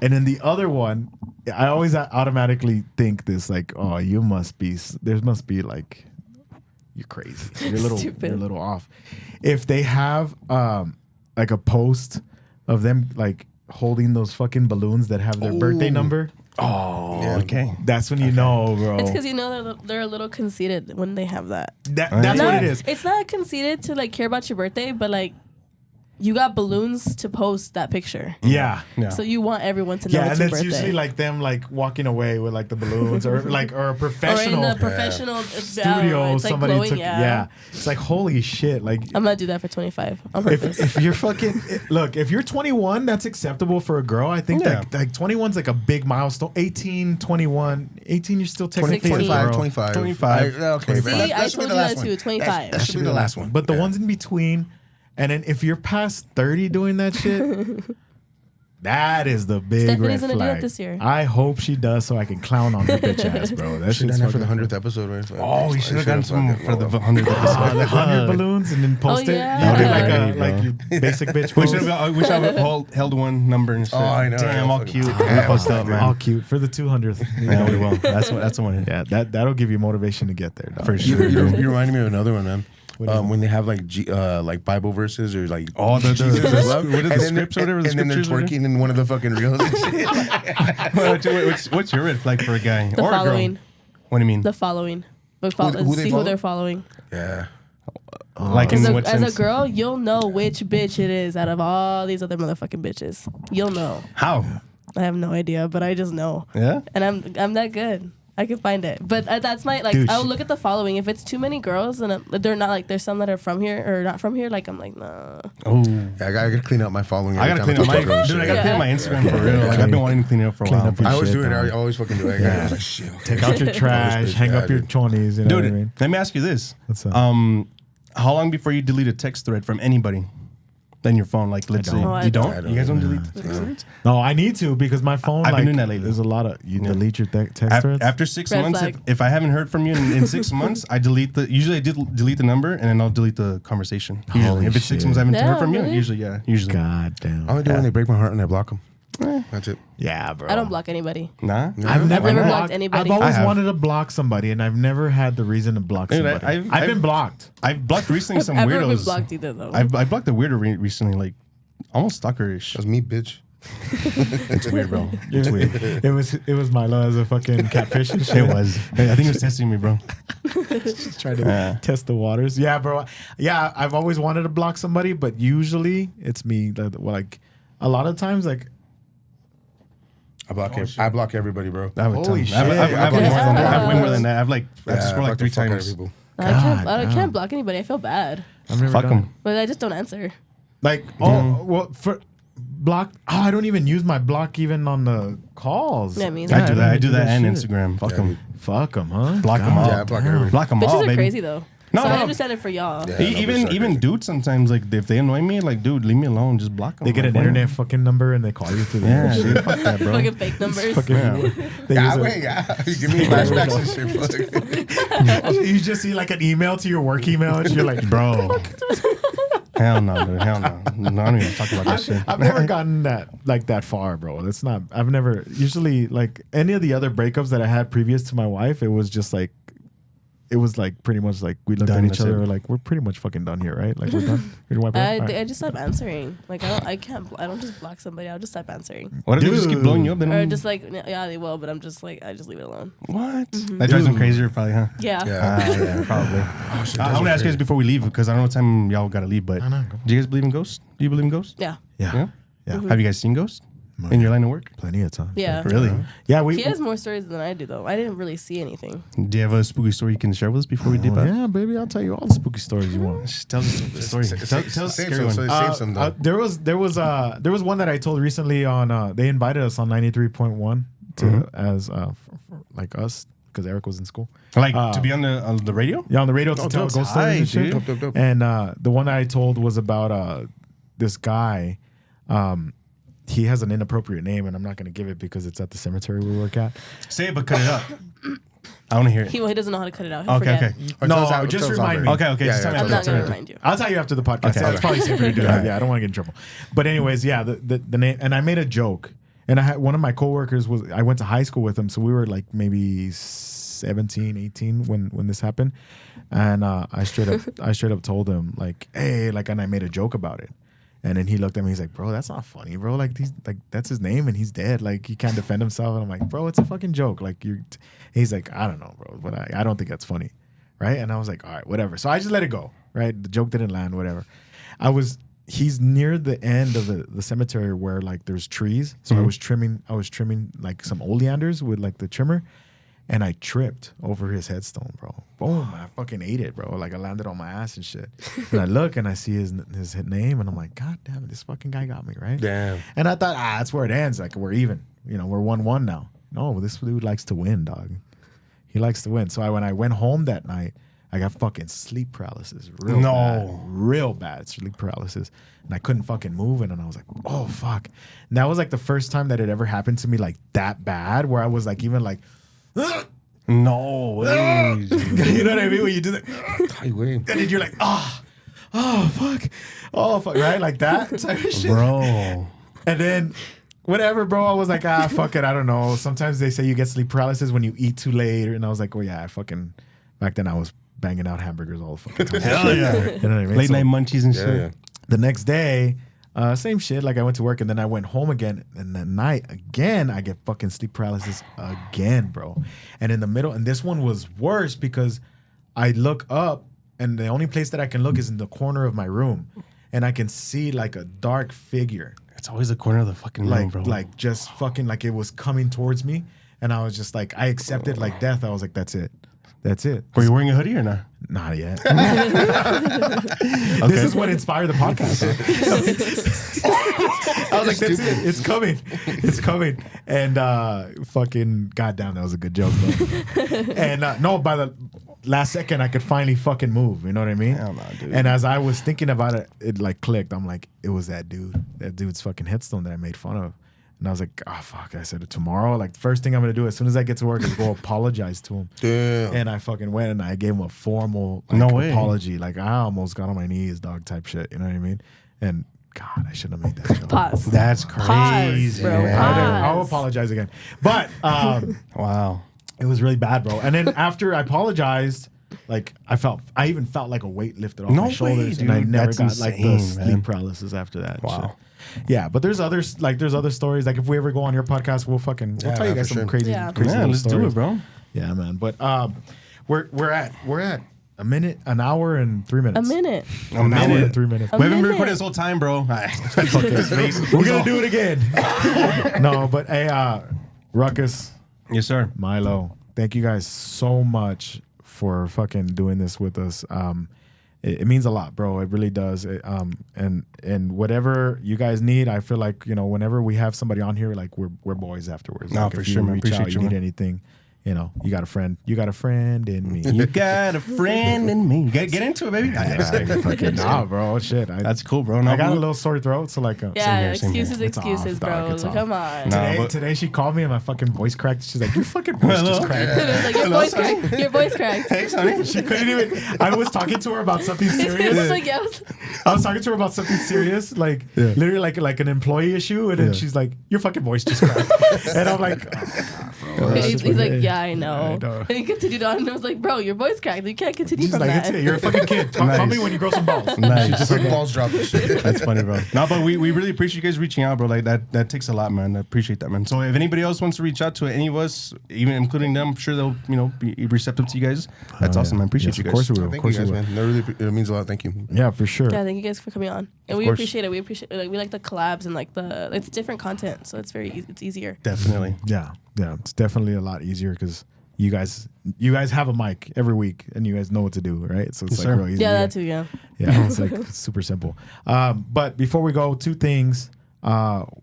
A: And then the other one, I always automatically think this, like, oh, you must be, there must be like, you're crazy. You're a little off. If they have like a post of them like holding those fucking balloons that have their birthday number,
C: Oh, okay.
A: that's when you know, bro.
B: It's because you know they're a little conceited when they have that.
A: That's what it is.
B: It's not conceited to like care about your birthday, but like you got balloons to post that picture.
A: Yeah.
C: Yeah.
B: So you want everyone to know
A: Yeah,
B: it's
A: and
B: your
A: it's
B: birthday.
A: usually like them like walking away with like the balloons or like or a
B: or
A: professional
B: in the professional
A: studio.
B: it's like
A: Somebody
B: glowing,
A: took yeah. It's like holy shit. Like
B: I'm gonna do that for 25 on purpose.
A: if you're fucking look, if you're 21, that's acceptable for a girl. I think
C: Yeah.
A: like 21's like a big milestone. 18, 21, 18 you're still technically
B: 16.
A: a girl.
D: 25.
C: 25.
D: Okay,
B: See,
D: that
B: I
D: should be
B: told
D: the
B: you
D: last
B: that too,
D: one.
B: 25.
D: That should be the last one.
A: But the ones in between, and then if you're past 30 doing that shit, that is the big
B: Stephanie's
A: red
B: gonna do
A: flag.
B: it this year.
A: I hope she does so I can clown on her bitch ass, bro. That
D: Should
A: shit's
D: done that for the
A: fucking
D: 100th episode, right?
C: Oh, we should have done some for the 100th
A: the
C: episode.
A: 100 balloons and then post
B: Oh,
A: it.
B: yeah.
A: You do
B: Yeah.
A: like your basic bitch
C: We
A: post.
C: should have held one number and shit.
D: Oh, I know.
C: Damn, all
D: Fucking-
C: cute.
D: Yeah,
C: Post up, man.
A: All cute for the 200th.
C: Yeah, we will. That's the one.
A: Yeah, that'll give you motivation to get there, dog.
C: For sure.
D: You reminded me of another one, man. When they have like Bible verses or like
C: Oh, the
D: Jesus is love,
C: what are the
D: and then
C: scripts or whatever? The
D: and then they're
C: scriptures or
D: twerking in one of the fucking reels and shit.
C: what's your red flag for a guy
B: The
C: or
B: following.
C: a girl? What do you mean?
B: The following. But
D: Who they
B: see
D: follow?
B: who they're following.
D: Yeah.
C: Like in what
B: As a
C: sense?
B: girl, you'll know which bitch it is out of all these other motherfucking bitches. You'll know.
C: How?
B: I have no idea, but I just know.
C: Yeah.
B: And I'm that good. I can find it. But that's my like.
A: Dude,
B: I'll look at the following. If it's too many girls and they're not like, there's some that are from here or not from here. Like I'm like, nah.
C: Oh.
D: Yeah, I gotta clean up my following.
C: I gotta
D: every
C: clean up
D: time
C: my
D: talk to
C: dude. I
D: girls.
C: gotta clean up my Instagram for real. Like I've been wanting to clean it up for a
A: Clean
C: while.
A: up your
D: I always
A: shit,
D: do it. I
A: dog.
D: always fucking do it. I was like, shit.
A: Take out your trash, hang up your chonies. You know
C: Dude,
A: what I mean?
C: let me ask you this.
A: What's up?
C: How long before you delete a text thread from anybody? Then your phone, like let's say
A: don't.
B: Oh, I
C: you
B: don't.
C: don't. You guys don't delete text threads?
A: No, I need to because my phone.
C: I've been
A: like,
C: doing that lately.
A: There's a lot of you delete your text threads.
C: After 6
B: Red
C: months,
B: flag.
C: if I haven't heard from you in 6 months, I delete I delete the number and then I'll delete the conversation. Usually.
A: Holy
C: If it's 6
A: shit.
C: months I haven't
B: Yeah,
C: heard from you,
B: really?
C: usually.
A: God damn.
D: I only do it when they break my heart and I block them. That's it.
A: Yeah, bro.
B: I don't block anybody.
C: Nah.
A: I've never
B: never
A: blocked
B: blocked anybody.
A: I've always
C: I have.
A: wanted to block somebody, and I've never had the reason to block
C: Dude,
A: somebody.
C: I've
A: been blocked.
C: I've blocked recently some
B: I've never been
C: weirdos.
B: blocked either though.
C: I blocked a weirdo recently, like almost stalkerish.
D: That's me, bitch.
C: It's weird, bro. It's weird.
A: It was Milo as a fucking catfish and shit.
C: It was. I think it was testing me, bro.
A: Just trying to test the waters. Yeah, bro. Yeah, I've always wanted to block somebody, but usually it's me. Like a lot of times, like
D: I block everybody, bro.
C: I have a
A: Holy
C: ton.
A: shit.
C: I've way more than that. I've like I have to
D: Yeah,
C: scroll
D: I
C: like 3
D: fuck
C: times.
D: people.
B: I
A: damn.
B: can't block anybody. I feel bad,
A: I've never
C: Fuck
A: done it.
C: them.
B: but I just don't answer.
A: Like well for block. Oh, I don't even use my block even on the calls.
B: Yeah, me
C: I
B: either.
C: do that. I do that and
A: shit.
C: Instagram. Fuck them.
A: Fuck them, huh?
C: Block them
A: God
C: all.
D: Yeah, I block everybody.
C: Block them
B: Bitches
C: all,
B: are
C: baby.
B: crazy though.
C: No,
B: So I
C: no.
B: understand it for y'all.
D: Yeah.
C: Even dudes sometimes, like, if they annoy me, like, dude, leave me alone. Just block them.
A: They get an internet fucking number and they call you through the
C: Yeah, dude, fuck that, bro.
B: Fucking fake numbers.
A: fucking.
C: Yeah.
A: They
D: Yeah,
A: use it.
D: wait, yeah. You give me flashbacks and shit. Fuck.
A: You just see like an email to your work email and you're like,
C: Bro. Hell no, dude. Hell no. No, I don't even talk about that shit.
A: I've never gotten that far, bro. That's not. I've never. Usually, like any of the other breakups that I had previous to my wife, it was just like, it was like pretty much like we looked
C: Done,
A: at each
C: that's
A: other,
C: it.
A: we're like, we're pretty much fucking done here, right? Like we're done. We can wipe it off? All right.
B: I just stop answering. Like I can't. I don't just block somebody. I'll just stop answering.
C: What if they just keep blowing you up? Then
B: Or just like yeah, they will, but I'm just like I just leave it alone.
C: what? That drives them crazier, probably, huh?
B: Yeah.
C: Yeah, probably.
D: Oh, shit,
C: I want to ask you guys before we leave because I don't know what time y'all gotta leave. But
A: I know, go.
C: do you guys believe in ghosts? Do you believe in ghosts?
B: Yeah.
A: Yeah.
C: Yeah. Have you guys seen ghosts in your line of work?
A: Plenty of time.
B: Yeah.
C: Really?
A: Yeah. We.
B: He has more stories than I do, though. I didn't really see anything.
C: Do you have a spooky story you can share with us before we dip out?
A: Yeah, baby. I'll tell you all the spooky stories you want.
C: Just tell us the story. Tell us a
D: Save
C: scary
D: some,
C: one.
D: save some though.
A: There was one that I told recently on. They invited us on 93.1 to as for like us because Eric was in school.
C: Like to be on the radio?
A: Yeah, on the radio to
D: Oh,
A: tell
D: dope.
A: ghost stories and
C: Tight,
A: shit.
C: dude.
D: Dope.
A: And the one that I told was about this guy. He has an inappropriate name, and I'm not going to give it because it's at the cemetery we work at.
C: Say it, but cut it up. I want to hear it.
B: He doesn't know how to cut it out. He'll
C: Okay,
B: forget.
C: okay.
D: Or
A: No,
D: tell us how-
A: just
D: tell us
A: remind
D: how
A: me.
C: Okay, okay.
D: Yeah,
C: just tell me
D: yeah,
B: I'm
C: after
B: not
C: the
B: gonna
C: story.
B: remind you.
A: I'll tell you after the podcast.
C: Okay.
A: That's probably safer to do. Yeah, I don't want to get in trouble. But anyways, yeah, the name, and I made a joke, and I had one of my coworkers I went to high school with him, so we were like maybe 17, 18 when this happened, and I straight up told him like, hey, like, and I made a joke about it. And then he looked at me. He's like, "Bro, that's not funny, bro. Like, that's his name, and he's dead. Like, he can't defend himself." And I'm like, "Bro, it's a fucking joke. Like, you're." He's like, "I don't know, bro, but I don't think that's funny, right?" And I was like, "All right, whatever." So I just let it go. Right, the joke didn't land. Whatever. He's near the end of the cemetery where like there's trees. So I was trimming like some oleanders with like the trimmer. And I tripped over his headstone, bro. Boom! I fucking ate it, bro. Like I landed on my ass and shit. And I look and I see his name, and I'm like, God damn it, this fucking guy got me, right?
D: Damn.
A: And I thought, that's where it ends. Like we're even. We're 1-1 now. No, this dude likes to win, dog. He likes to win. So when I went home that night, I got fucking sleep paralysis. Real bad sleep paralysis. And I couldn't fucking move. And I was like, oh fuck. And that was like the first time that it ever happened to me like that bad, where I was like even like.
C: No way.
A: You know what I mean? When you do that,
D: Ay, güey.
A: and then you're like, oh, fuck, right? Like that type of shit.
C: Bro.
A: And then, whatever, bro. I was like, fuck it. I don't know. Sometimes they say you get sleep paralysis when you eat too late. And I was like, oh, yeah, back then I was banging out hamburgers all the fucking time.
C: Hell yeah.
A: You know what I mean?
C: Late
A: So
C: night munchies and shit.
D: Yeah.
A: the next day, same shit. Like I went to work and then I went home again. And the night again, I get fucking sleep paralysis again, bro. And in the middle, and this one was worse because I look up and the only place that I can look is in the corner of my room. And I can see like a dark figure.
C: It's always the corner of the fucking room,
A: Like,
C: bro.
A: like just fucking like it was coming towards me. And I was just like, I accepted like death. I was like, that's it. That's it.
C: Were you wearing a hoodie or not?
A: Not yet. This is what inspired the podcast. I was like, that's it. It's coming. It's coming. And fucking goddamn, that was a good joke, though. And no, by the last second, I could finally fucking move. You know what I mean?
C: Hell no, dude.
A: And as I was thinking about it, it like clicked. I'm like, it was that dude. That dude's fucking headstone that I made fun of. And I was like, oh, fuck. I said, tomorrow, like, the first thing I'm going to do as soon as I get to work is go apologize to him.
D: Damn.
A: And I fucking went and I gave him a formal
C: No way.
A: apology. Like, I almost got on my knees, dog, type shit. You know what I mean? And, God, I shouldn't have made that joke.
B: Pause.
C: That's crazy,
B: bro.
C: man.
A: I'll
B: Pause.
A: apologize again. But
C: Wow.
A: it was really bad, bro. And then after I apologized, like, I even felt like a weight lifted off
C: No
A: my shoulders.
C: way,
A: and I
C: dude.
A: never
C: That's
A: got, like, the
C: insane, man.
A: sleep paralysis after that. and
C: Wow.
A: shit. Yeah, but there's other stories. Like, if we ever go on your podcast, we'll tell you guys
D: for
A: some
D: sure.
A: crazy,
B: Yeah.
A: crazy
C: Yeah,
A: little
C: let's do
A: stories.
C: it, bro.
A: Yeah, man. But we're at a minute, an hour and 3 minutes.
B: A minute.
A: An hour and 3 minutes.
B: A
C: We haven't been
B: minute.
C: recording this whole time, bro.
A: We're gonna do it again. No, but hey, Ruckus,
C: Yes, sir.
A: Milo, thank you guys so much for fucking doing this with us. It means a lot, bro. It really does. And whatever you guys need, I feel like, whenever we have somebody on here, like we're boys afterwards.
C: No,
A: like
C: for
A: if
C: sure,
A: you
C: man.
A: reach
C: Appreciate
A: out,
C: you,
A: you need
C: man.
A: anything, you know, you got a friend. You got a friend in me.
C: You got a friend in me. Get into it, baby.
A: Fucking nah, bro. Shit.
C: That's cool, bro. No,
A: I got a little sore throat, so like.
B: Yeah,
C: same here.
B: excuses,
A: It's off,
B: excuses,
A: dog,
B: bro.
A: it's off.
B: Come on.
C: Nah.
A: Today she called me and my fucking voice cracked. She's like, your fucking voice just cracked.
B: Like, your voice cracked.
C: Hey, Sonny.
A: She couldn't even. I was talking to her about something
B: It's
A: serious.
B: like,
A: I was talking to her about something serious, like literally like an employee issue, and then she's like, "Your fucking voice just cracked," and I'm like,
B: he's like, yeah, I know.
A: I know.
B: And he continued on, and I was like, bro, your voice cracked. You can't continue
A: she's
B: from
A: like,
B: that.
A: "It's it. You're a fucking kid. Call me when you grow some balls."
C: Nice.
D: Just like balls drop and shit.
C: That's funny, bro. No, but we really appreciate you guys reaching out, bro. Like that takes a lot, man. I appreciate that, man. So if anybody else wants to reach out to any of us, even including them, I'm sure they'll be receptive to you guys. That's awesome, man. Appreciate you
A: Of
C: guys.
A: course we will.
D: Thank
A: Of course
D: you guys,
A: we will.
D: man. That really it means a lot. Thank you.
A: Yeah, for sure.
B: Yeah, thank you guys for coming on, and we
C: course.
B: appreciate it. We appreciate like we like the collabs and like it's different content, so it's it's easier.
C: Definitely.
A: Yeah, it's definitely a lot easier because you guys have a mic every week and you guys know what to do, right? So it's
C: Yes,
A: like
C: sir.
A: real easy.
B: Yeah, that too. Yeah.
A: Yeah, it's like super simple. But before we go, two things.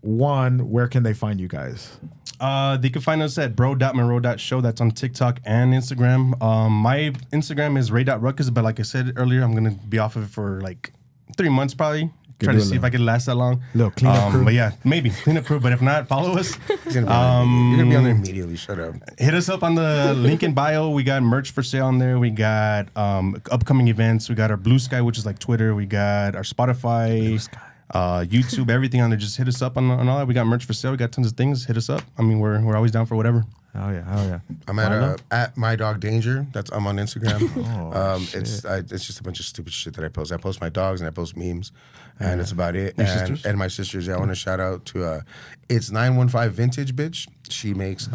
A: One, where can they find you guys?
C: They can find us at bro.monroe.show. That's on TikTok and Instagram. My Instagram is ray.ruckus, but like I said earlier, I'm going to be off of it for like 3 months probably. Trying
A: do
C: to
A: a
C: see if I can last that long.
A: Little cleanup crew.
C: But yeah, maybe cleanup crew. But if not, follow us.
D: You're gonna be on there immediately. Shut up.
C: Hit us up on the link in bio. We got merch for sale on there. We got upcoming events. We got our Blue Sky, which is like Twitter. We got our Spotify, YouTube, everything on there. Just hit us up on all that. We got merch for sale. We got tons of things. Hit us up. I mean, we're always down for whatever.
A: Oh yeah.
D: I'm at my dog Danger. I'm on Instagram. It's just a bunch of stupid shit that I post. I post my dogs and I post memes, and it's about it. And my sisters. Yeah, I want to shout out to it's 915 Vintage bitch. She makes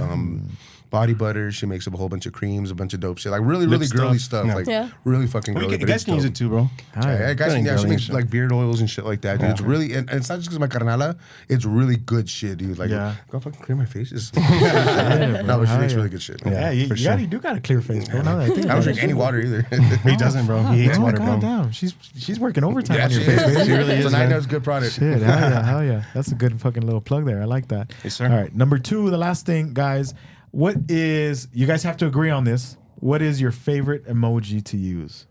D: body butter. She makes a whole bunch of creams, a bunch of dope shit, like really girly stuff.
C: Yeah.
D: Like really fucking girly.
C: You guys can use it too, bro.
D: Yeah, guys,
C: Good
D: she
C: girly
D: makes
C: shit.
D: like beard oils and shit like that, dude. It's really, and it's not just because my carnala, it's really good shit, dude. Like, go fucking clear my face. No, but she makes really good shit.
A: Yeah, you do got a clear face, bro. Now that I think
D: I
A: about
D: don't
A: it.
D: drink any water either.
C: He doesn't, bro. He hates water, bro.
A: Damn, she's working overtime
D: Yeah,
A: on your
D: she
A: face,
D: is.
A: baby.
D: She really is.
C: is,
D: So
C: man.
D: Nina's good product.
A: Shit, hell yeah. That's a good fucking little plug there. I like that.
C: Yes, sir.
A: All right, number 2, the last thing, guys. You guys have to agree on this. What is your favorite emoji to use?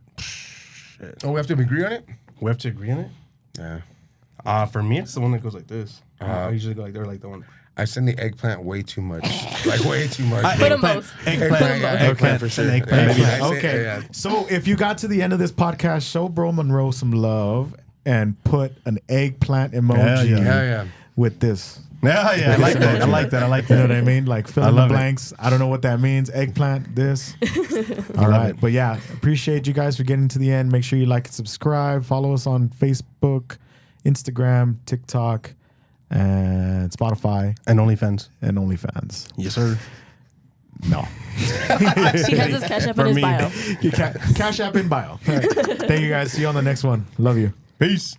D: Oh, we have to agree on it?
C: We have to agree on it.
D: Yeah.
C: For me, it's the one that goes like this. I usually go like they're like the one.
D: I send the eggplant way too much. Like, way too much.
B: Put them both.
C: Eggplant,
D: yeah,
C: eggplant
D: eggplant
C: for
D: for
C: sure.
D: sure.
C: Eggplant.
D: Yeah, I say-
A: Okay,
D: yeah.
A: so if you got to the end of this podcast, show Bro Monroe some love and put an eggplant emoji
D: Yeah.
A: with this.
C: Yeah, I like that. I like that.
A: You know what I mean? Like fill in the
C: love it.
A: blanks. I don't know what that means. Eggplant, this. All right. But yeah, appreciate you guys for getting to the end. Make sure you like and subscribe. Follow us on Facebook, Instagram, TikTok, and Spotify,
C: And OnlyFans.
A: and OnlyFans.
C: Yes, sir.
A: No.
B: He has his cash up in his
C: me.
B: bio.
A: Cash app in bio. All right. Thank you guys. See you on the next one. Love you.
C: Peace.